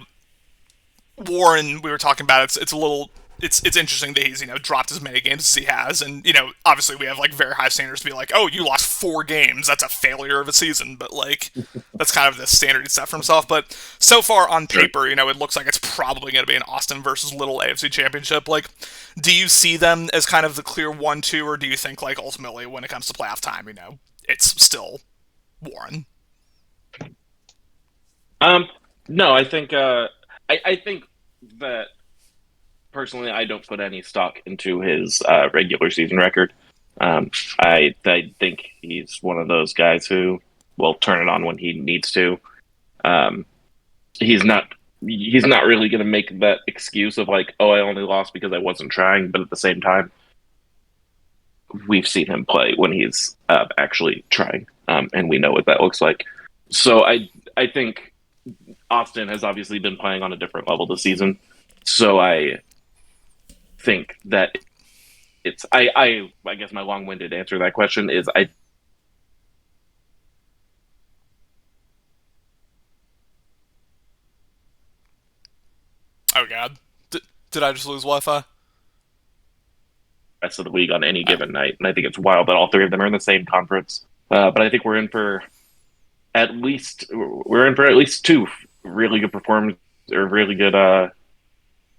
Warren. We were talking about it's a little. it's interesting that he's dropped as many games as he has, and obviously we have like very high standards to be like, oh, you lost 4 games, that's a failure of a season, but like that's kind of the standard he's set for himself. But so far on paper, it looks like it's probably going to be an Austin versus Little AFC Championship. Like, do you see them as kind of the clear 1-2, or do you think like ultimately when it comes to playoff time, it's still Warren?
No, I think I think that personally, I don't put any stock into his regular season record. I think he's one of those guys who will turn it on when he needs to. He's not really going to make that excuse of like, oh, I only lost because I wasn't trying. But at the same time, we've seen him play when he's actually trying, and we know what that looks like. So I think Austin has obviously been playing on a different level this season. So I think that it's I guess my long-winded answer to that question is
Oh god, did I just lose Wi-Fi?
rest of the league on any given night, and I think it's wild that all three of them are in the same conference. But I think we're in for at least 2 really good performances or really good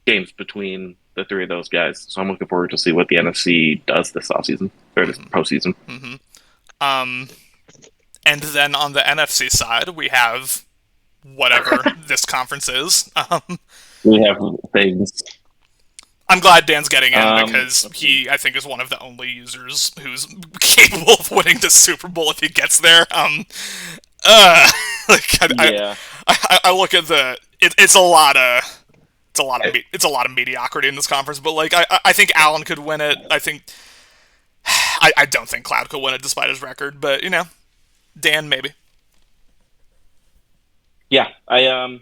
games between the three of those guys. So I'm looking forward to see what the NFC does this offseason or this postseason.
And then on the NFC side, we have whatever this conference is.
We have things.
I'm glad Dan's getting in because he, I think, is one of the only users who's capable of winning the Super Bowl if he gets there. I look at it's a lot of mediocrity in this conference, but like I think Allen could win it. I don't think Cloud could win it despite his record, but Dan maybe.
Yeah, my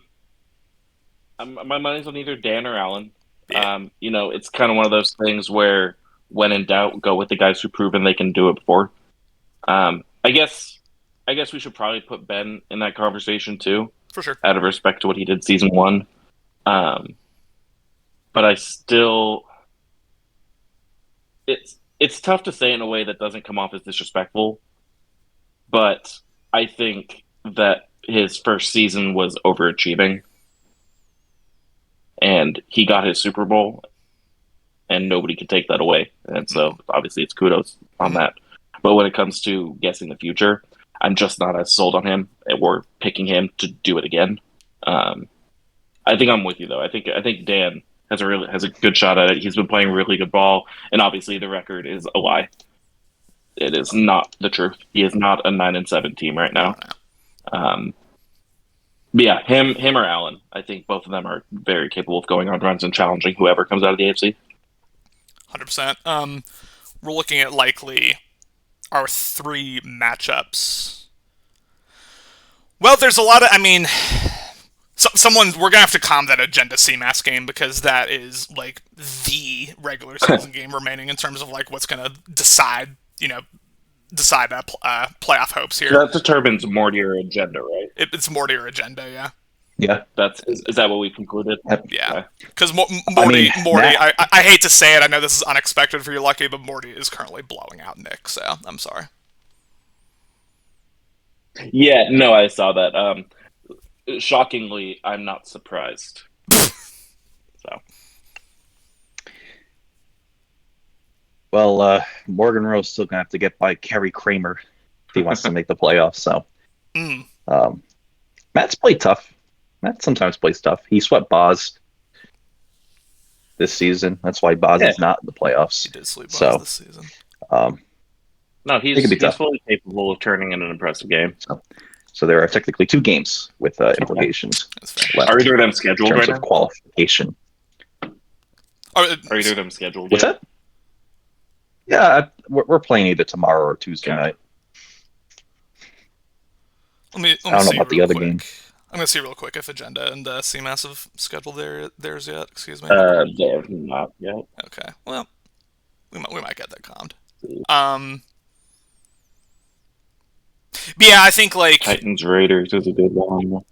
money's on either Dan or Allen.
Yeah.
It's kind of one of those things where, when in doubt, go with the guys who've proven they can do it before. I guess we should probably put Ben in that conversation too,
For sure.
out of respect to what he did season 1. But I still, it's tough to say in a way that doesn't come off as disrespectful. But I think that his first season was overachieving. And he got his Super Bowl, and nobody could take that away. And so, obviously, it's kudos on that. But when it comes to guessing the future, I'm just not as sold on him or picking him to do it again. I think I'm with you, though. I think Dan has a good shot at it. He's been playing really good ball, and obviously the record is a lie. It is not the truth. He is not a 9-7 team right now. But yeah, him or Allen. I think both of them are very capable of going on runs and challenging whoever comes out of the AFC.
100%. We're looking at likely our 3 matchups. Well, there's a lot of. We're gonna have to calm that Agenda CMAS game because that is like the regular season game remaining in terms of like what's gonna decide that playoff hopes here.
So that determines more to your agenda, right?
It's more to your agenda, yeah.
Yeah.
Is that what we concluded?
Yeah. Because Morty, I hate to say it, I know this is unexpected for you, Lucky, but Morty is currently blowing out Nick, so I'm sorry.
Yeah, no, I saw that. Shockingly, I'm not surprised. So.
Well, Morgan Rowe's still going to have to get by Kerry Kramer if he wants to make the playoffs. So, Matt's played tough. Matt sometimes plays tough. He swept Boz this season. That's why Boz is not in the playoffs.
He did sweep Boz this season.
No, he's fully capable of turning in an impressive game.
So there are technically 2 games with implications left.
Are either of them scheduled
in terms
right
of
now?
qualification.
Are either of them scheduled
What's
yet?
that? Yeah, we're playing either tomorrow or Tuesday night.
Let me
I don't know about the other
quick.
game.
I'm going to see real quick if Agenda and CMAS have scheduled theirs yet. Excuse me.
They have not yet.
Okay. Well, we might get that calmed. But yeah, I think like
Titans Raiders is a good one.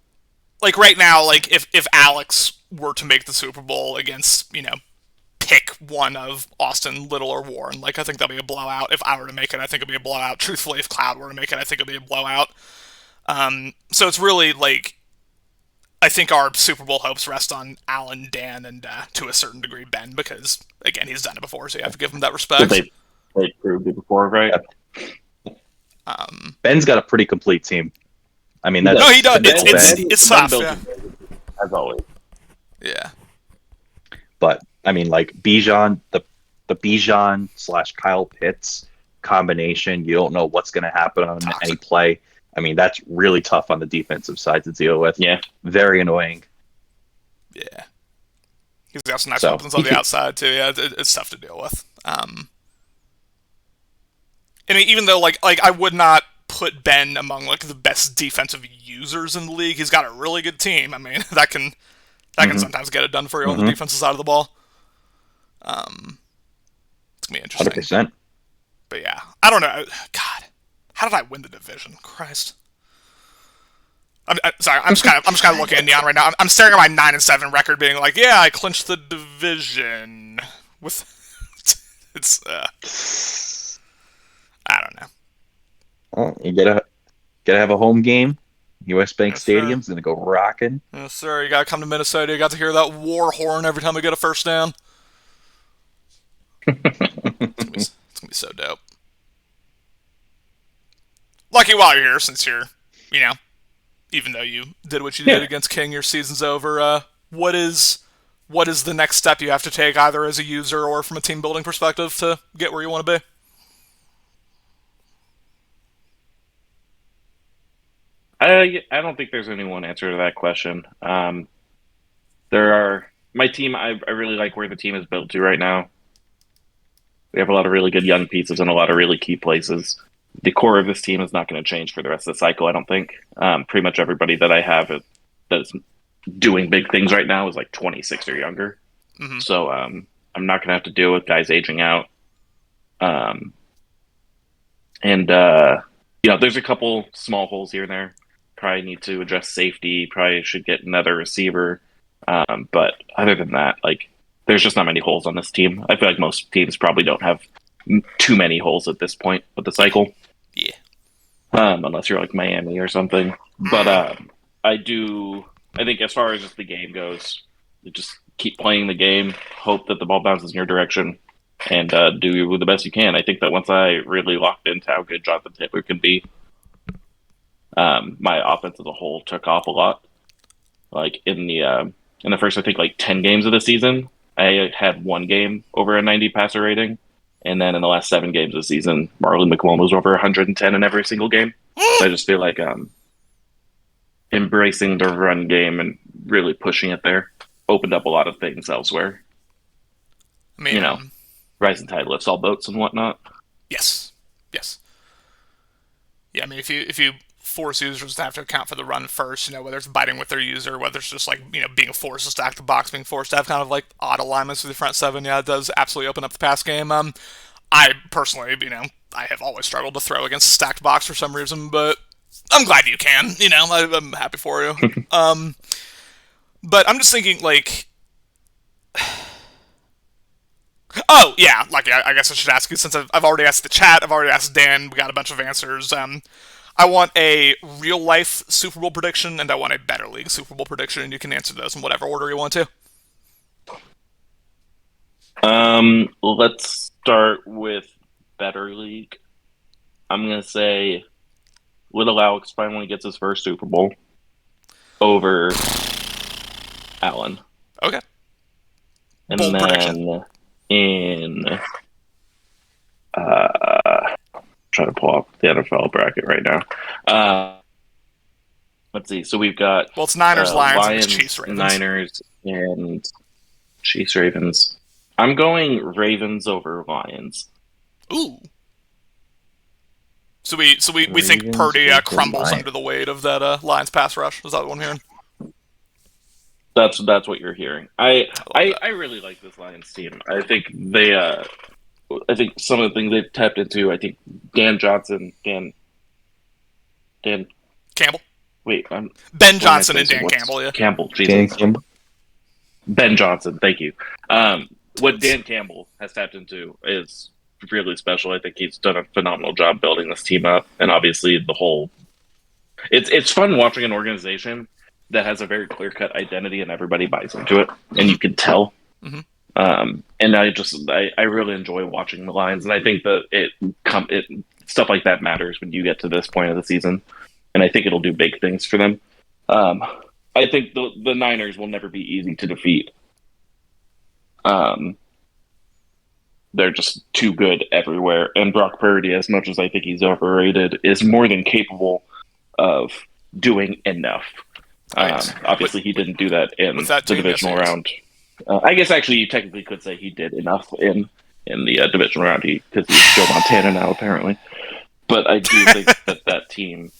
Like right now, like if Alex were to make the Super Bowl against pick one of Austin, Little, or Warren. Like, I think that'll be a blowout. If I were to make it, I think it'll be a blowout. Truthfully, if Cloud were to make it, I think it'll be a blowout. So it's really, like, I think our Super Bowl hopes rest on Allen, Dan, and to a certain degree Ben, because, again, he's done it before, so you have to give him that respect.
They proved it before, right?
Ben's got a pretty complete team. I mean,
no, he does.
Ben,
It's tough, yeah.
As always.
Yeah.
But I mean, like Bijan, the Bijan / Kyle Pitts combination, you don't know what's going to happen on any play. I mean, that's really tough on the defensive side to deal with.
Yeah.
Very annoying.
Yeah. He's got some nice weapons on the outside, too. Yeah, it's tough to deal with. And even though, like I would not put Ben among, like, the best defensive users in the league, he's got a really good team. I mean, that can sometimes get it done for you on the defensive side of the ball. It's going to be interesting.
100%.
But yeah, I don't know. God, how did I win the division? Christ. I'm sorry. I'm just kind of looking at Neon right now. I'm staring at my 9-7 record, being like, yeah, I clinched the division. With it's I don't know.
Well, you gotta have a home game. U.S. Bank
Yes,
Stadium's gonna go rocking.
Yes, sir. You gotta come to Minnesota. You got to hear that war horn every time we get a first down. It's gonna be so dope. Lucky while you're here, since you're, even though you did what you did against King, your season's over. What is the next step you have to take, either as a user or from a team building perspective, to get where you want to be?
I don't think there's any one answer to that question. My team. I really like where the team is built to right now. We have a lot of really good young pieces in a lot of really key places. The core of this team is not going to change for the rest of the cycle, I don't think. Pretty much everybody that I have that's doing big things right now is like 26 or younger. Mm-hmm. So I'm not going to have to deal with guys aging out. There's a couple small holes here and there. Probably need to address safety. Probably should get another receiver. But other than that, like, there's just not many holes on this team. I feel like most teams probably don't have too many holes at this point of the cycle.
Yeah.
Unless you're like Miami or something. But I think as far as just the game goes, you just keep playing the game, hope that the ball bounces in your direction, and do the best you can. I think that once I really locked into how good Jonathan Taylor can be, my offense as a whole took off a lot. Like in the first, I think, like 10 games of the season, I had one game over a 90 passer rating. And then in the last 7 games of the season, Marlon McMillan was over 110 in every single game. So I just feel like embracing the run game and really pushing it there opened up a lot of things elsewhere.
I mean,
rising tide lifts all boats and whatnot.
Yes. Yeah, I mean, if you force users to have to account for the run first, whether it's biting with their user, whether it's just like, being forced to stack the box, being forced to have kind of like odd alignments with the front seven, it does absolutely open up the pass game. I personally, I have always struggled to throw against stacked box for some reason, but I'm glad you can, I'm happy for you. But I'm just thinking, like, oh, yeah, like, I guess I should ask you, since I've already asked the chat, I've already asked Dan, we got a bunch of answers. I want a real-life Super Bowl prediction, and I want a Better League Super Bowl prediction, and you can answer those in whatever order you want to.
Let's start with Better League. I'm going to say Little Alex finally gets his first Super Bowl over Allen.
Okay.
And
Bold
then
prediction.
In... try to pull up the NFL bracket right now. Let's see. So we've got...
Well, it's Niners, Lions, and
Lions,
Chiefs, Ravens.
Niners, and Chiefs, Ravens. I'm going Ravens over Lions.
Ooh. So we think
Ravens
Purdy
over
crumbles
Lions.
under the weight of that Lions pass rush. Is that what I'm hearing?
That's what you're hearing. I really like this Lions team. I think I think some of the things they've tapped into. I think Dan
Campbell?
Wait,
Ben Johnson and Dan Campbell, yeah.
Campbell, Jesus.
Campbell.
Ben Johnson, thank you. what Dan Campbell has tapped into is really special. I think he's done a phenomenal job building this team up, and obviously the whole. It's fun watching an organization that has a very clear cut identity and everybody buys into it, and you can tell.
Mm-hmm.
And I really enjoy watching the Lions, and I think that it stuff like that matters when you get to this point of the season, and I think it'll do big things for them. I think the Niners will never be easy to defeat. They're just too good everywhere, and Brock Purdy, as much as I think he's overrated, is more than capable of doing enough. Obviously, he didn't do that in the divisional round. I guess actually you technically could say he did enough in the divisional round because he's Joe Montana now, apparently. But I do think that team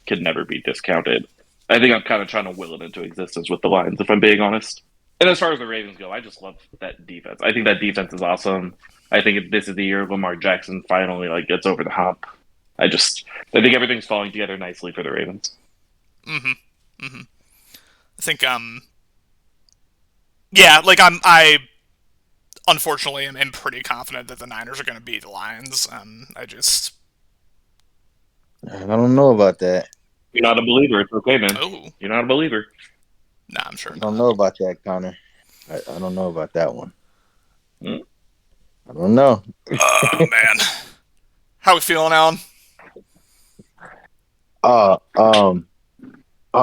could never be discounted. I think I'm kind of trying to will it into existence with the Lions, if I'm being honest. And as far as the Ravens go, I just love that defense. I think that defense is awesome. I think this is the year Lamar Jackson finally gets over the hump. I think everything's falling together nicely for the Ravens.
Mm-hmm. Mm-hmm. I think yeah, I unfortunately am pretty confident that the Niners are going to beat the Lions. I
don't know about that.
You're not a believer. It's okay, man.
Oh.
You're not a believer.
Nah, I'm sure.
I don't know about that, Connor. I don't know about that one.
Hmm?
I don't know.
Oh, man. How we feeling, Alan?
Oh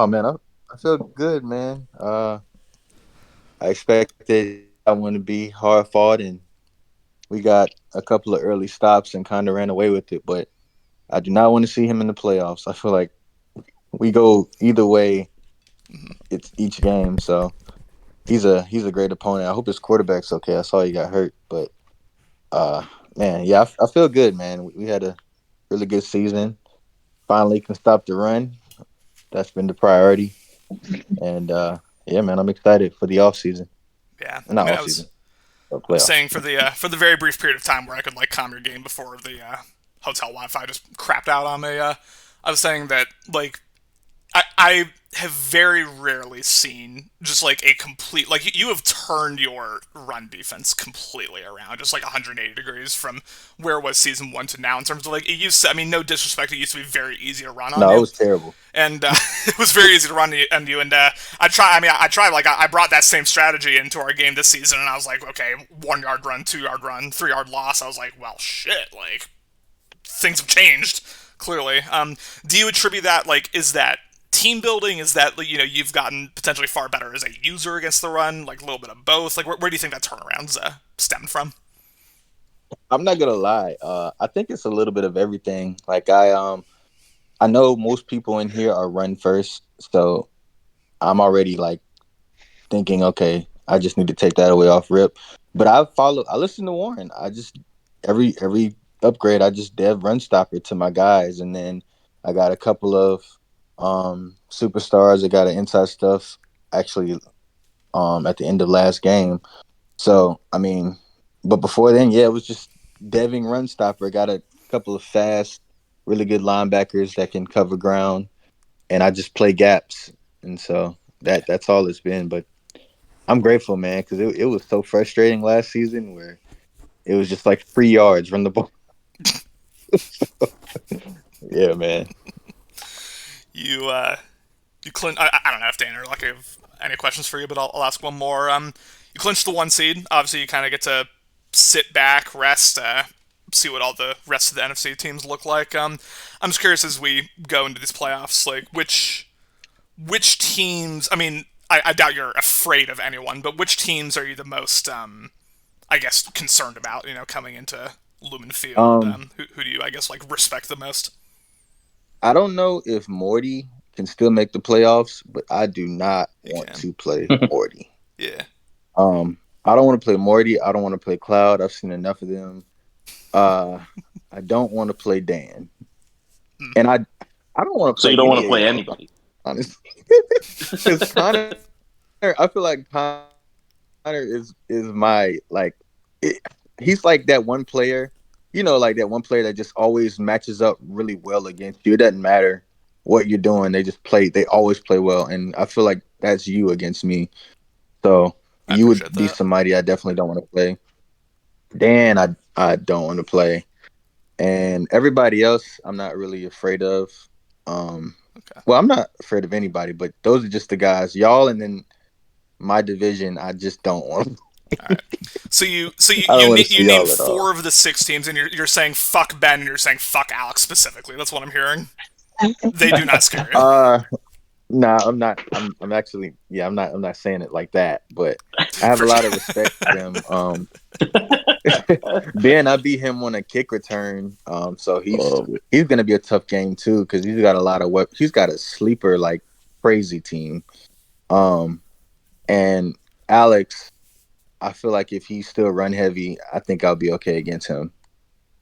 man, I feel good, man. I expected I want to be hard fought, and we got a couple of early stops and kind of ran away with it. But I do not want to see him in the playoffs. I feel like we go either way. It's each game, so he's a great opponent. I hope his quarterback's okay. I saw he got hurt, but man, yeah, I feel good, man. We had a really good season. Finally can stop the run. That's been the priority. And yeah, man, I'm excited for the offseason.
Yeah.
Not offseason.
I was saying for the very brief period of time where I could calm your game before the hotel Wi-Fi just crapped out on me. I was saying that I have very rarely seen just a complete you have turned your run defense completely around, just 180 degrees from where it was season 1 to now in terms of it used to, I mean, no disrespect, it used to be very easy to run on you.
No, it was terrible.
And it was very easy to run on you. And I brought that same strategy into our game this season, and I was like, okay, 1 yard run, 2 yard run, 3 yard loss. I was like, well, shit, things have changed clearly. Do you attribute that is that team building? Is that you've gotten potentially far better as a user against the run? A little bit of both. Where do you think that turnaround's stemmed from?
I'm not gonna lie. I think it's a little bit of everything. I know most people in here are run first, so I'm already thinking, okay, I just need to take that away off rip. But I listen to Warren. I just every upgrade, I just dev run stopper to my guys, and then I got a couple of superstars. I got an inside stuff actually at the end of last game. So I mean, but before then, yeah, it was just deving run stopper. Got a couple of fast, really good linebackers that can cover ground, and I just play gaps. And so that's all it's been. But I'm grateful, man, because it was so frustrating last season where it was just 3 yards run the ball. Yeah, man.
You clinched. I don't know if Dan or Lucky have any questions for you, but I'll ask one more. You clinched the 1 seed. Obviously, you kind of get to sit back, rest, see what all the rest of the NFC teams look like. I'm just curious as we go into these playoffs, which teams. I mean, I doubt you're afraid of anyone, but which teams are you the most, I guess, concerned about? Coming into Lumen Field. Who do you, I guess, respect the most?
I don't know if Morty can still make the playoffs, but I do not want to play Morty.
Yeah.
I don't want to play Morty. I don't want to play Cloud. I've seen enough of them. I don't want to play Dan, and I don't want to play.
So you don't want to play anybody,
honestly. Because Connor, I feel like Connor is my he's that one player. That one player that just always matches up really well against you. It doesn't matter what you're doing. They always play well. And I feel like that's you against me. So You would
appreciate
be
that.
somebody I definitely don't want to play. Dan, I don't want to play, and everybody else I'm not really afraid of.
Okay.
Well, I'm not afraid of anybody, but those are just the guys, y'all, and then my division. I just don't want.
All right. So you
I don't want to
you
see
name
y'all at all.
4 of the 6 teams, and you're saying fuck Ben, and you're saying fuck Alex specifically. That's what I'm hearing. They do not scare you.
Nah, I'm not. I'm actually. Yeah, I'm not. I'm not saying it like that, but I have a
For
lot
sure.
of respect for them. Ben, I beat him on a kick return. So he's gonna be a tough game too because he's got a lot of what he's got a sleeper like crazy team. Um, and Alex, I feel like if he's still run heavy, I think I'll be okay against him.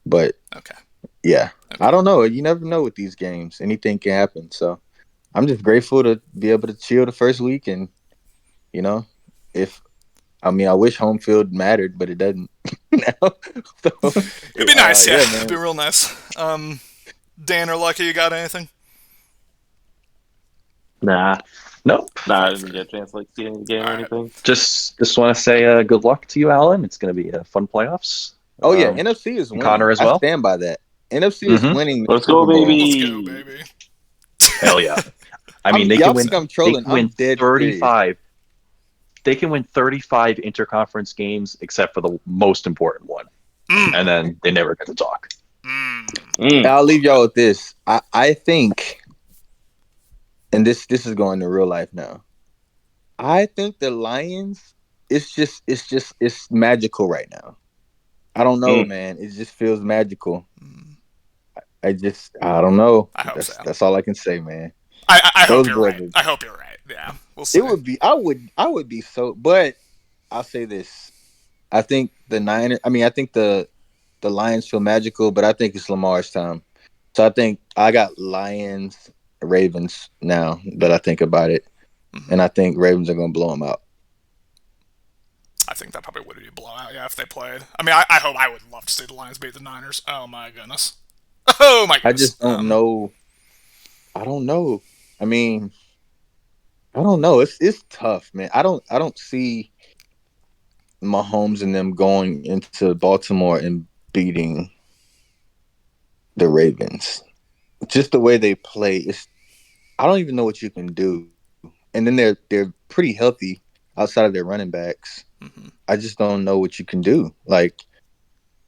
But
Okay.
yeah,
Okay.
I don't know. You never know with these games. Anything can happen. So I'm just grateful to be able to chill the first week, and you know, if I mean, I wish home field mattered, but it doesn't. now. So,
It'd be nice, yeah.
yeah,
It'd
man.
be real nice. Dan or Lucky, you got anything?
Nah,
Nope.
I didn't get a chance to see any game
All
or
right.
anything.
Just want to say good luck to you, Alan. It's going to be a fun playoffs.
Oh yeah, NFC is
And
winning.
Connor as
I
well.
stand by that. NFC is
Mm-hmm.
winning the
Let's go,
Super Bowl.
Let's go,
baby.
baby.
Hell yeah. I mean,
Y'all think I'm
they
trolling?
can
I'm
win
dead serious.
35. They can win 35 interconference games except for the most important one. And then they never get to talk.
I'll leave y'all with this. I think, and this is going to real life now. I think the Lions. It's magical right now. I don't know, man. It just feels magical. I don't know.
I hope so.
That's all I can say, man.
I hope
Those
you're
boys
right.
are-
I hope you're right. Yeah, we'll see.
It would be. I would be so. But I'll say this. I think the Niners. I mean, I think the Lions feel magical, but I think it's Lamar's time. So I think I got Lions, Ravens now that I think about it, and I think Ravens are going to blow them out.
I think that probably would be a blowout, yeah, if they played. I mean, I hope I would love to see the Lions beat the Niners. Oh my goodness. Oh my
I
goodness.
just don't know. I don't know. I mean, I don't know. It's tough, man. I don't see Mahomes and them going into Baltimore and beating the Ravens. Just the way they play, I don't even know what you can do. And then they're pretty healthy outside of their running backs. I just don't know what you can do. Like,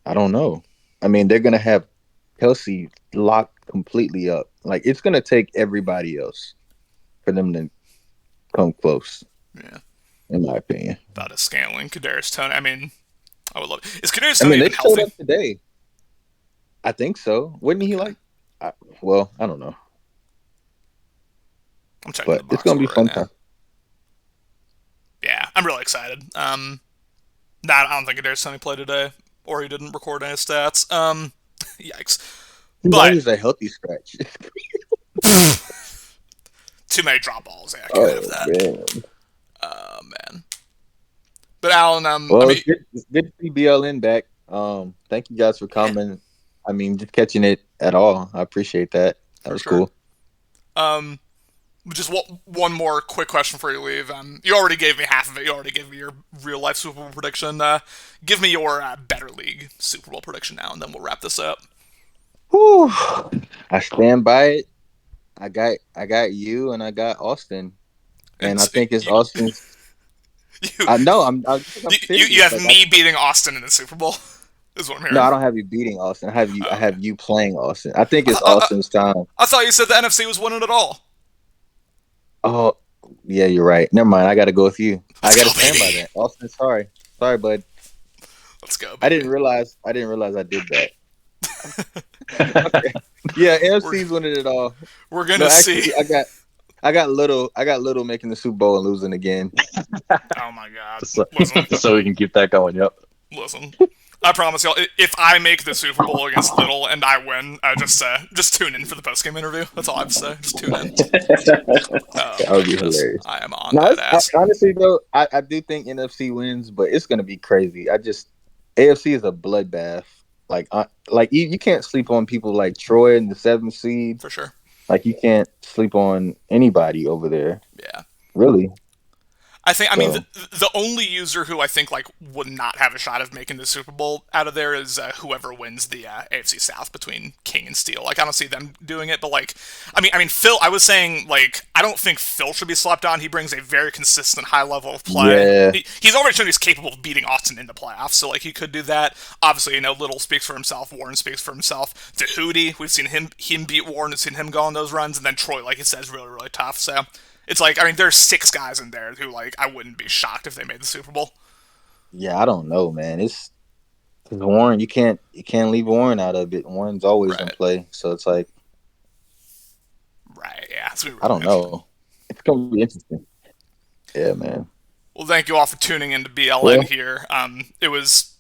I don't know. I mean, they're gonna have Kelsey locked completely up. Like, it's gonna take everybody else for them to come close,
Yeah.
in my opinion.
That is Scantling, Kadarius Toney. I mean, I would love it. Is Kadarius
I
Toney
mean, they
even
showed
healthy?
up today. I think so. Wouldn't he like? Well, I don't know,
I'm checking the
but it's
box
gonna be
score right
fun
now.
time.
Yeah, I'm really excited. Nah, I don't think Kadarius Toney played today, or he didn't record any stats. Yikes.
He
But
was a healthy scratch.
too many drop balls. Yeah, I can't have
Oh
that.
man.
Oh man. But Alan, I
Well,
mean,
it's good to see BLN back. Thank you guys for
yeah,
coming. I mean, just catching it at all. I appreciate that. That
for
was
sure.
cool.
Just one more quick question before you leave. You already gave me half of it. You already gave me your real life Super Bowl prediction. Give me your Better League Super Bowl prediction now, and then we'll wrap this up.
Whew. I stand by it. I got you and I got Austin. And I
It's
think it's Austin's.
you,
I know I'm
you
serious.
have
Like
me beating Austin in the Super Bowl. Is what I'm
no,
hearing.
I don't have you beating Austin. I
Okay.
have you playing Austin. I think
I,
it's
th- I,
Austin's time.
I thought you said the NFC was winning it all.
Oh, yeah, you're right. Never mind. I got to go with you. I
Let's
got
go,
to stand by
baby.
that. Austin, sorry, bud.
Let's go,
I
baby.
didn't realize I did that. Okay. Yeah, AFC's winning it all.
We're gonna
No,
see.
actually, I got little making the Super Bowl and losing again.
Oh my God!
So,
Listen,
so we can keep that going. Yep.
listen. I promise y'all, if I make the Super Bowl against Little and I win, just tune in for the post game interview. That's all I have to say. Just tune in. Oh
That
my
would be
goodness,
hilarious.
I am on
No,
that ass.
honestly though, I do think NFC wins, but it's gonna be crazy. AFC is a bloodbath. Like you can't sleep on people like Troy in the 7th seed.
For sure.
Like you can't sleep on anybody over there.
Yeah.
Really.
I think, I mean,
So
the only user who I think like would not have a shot of making the Super Bowl out of there is whoever wins the AFC South between King and Steele. Like, I don't see them doing it, but like, I mean, Phil. I was saying like, I don't think Phil should be slept on. He brings a very consistent, high level of play.
yeah,
He's already shown he's capable of beating Austin in the playoffs, so like he could do that. Obviously, Little speaks for himself. Warren speaks for himself. Tahuti, we've seen him beat Warren, we've seen him go on those runs, and then Troy, like he says, really really tough. So. It's like, I mean, there's 6 guys in there who, like, I wouldn't be shocked if they made the Super Bowl.
yeah, I don't know, man. It's 'cause Warren. You can't leave Warren out of it. Warren's always in
Right.
play, so it's like
Right, yeah. It's gonna be
I
really
don't
interesting.
know. It's gonna be interesting. Yeah, man.
Well, thank you all for tuning in to BLN
Well,
here. It was,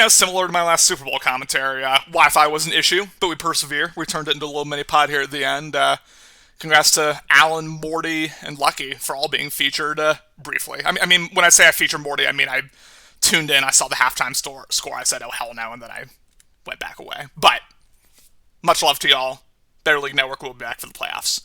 similar to my last Super Bowl commentary. Wi-Fi was an issue, but we persevere. We turned it into a little mini pod here at the end. Congrats to Alan, Morty, and Lucky for all being featured briefly. I mean, when I say I featured Morty, I mean I tuned in, I saw the halftime score, I said, oh hell no, and then I went back away. But much love to y'all. Better League Network will be back for the playoffs.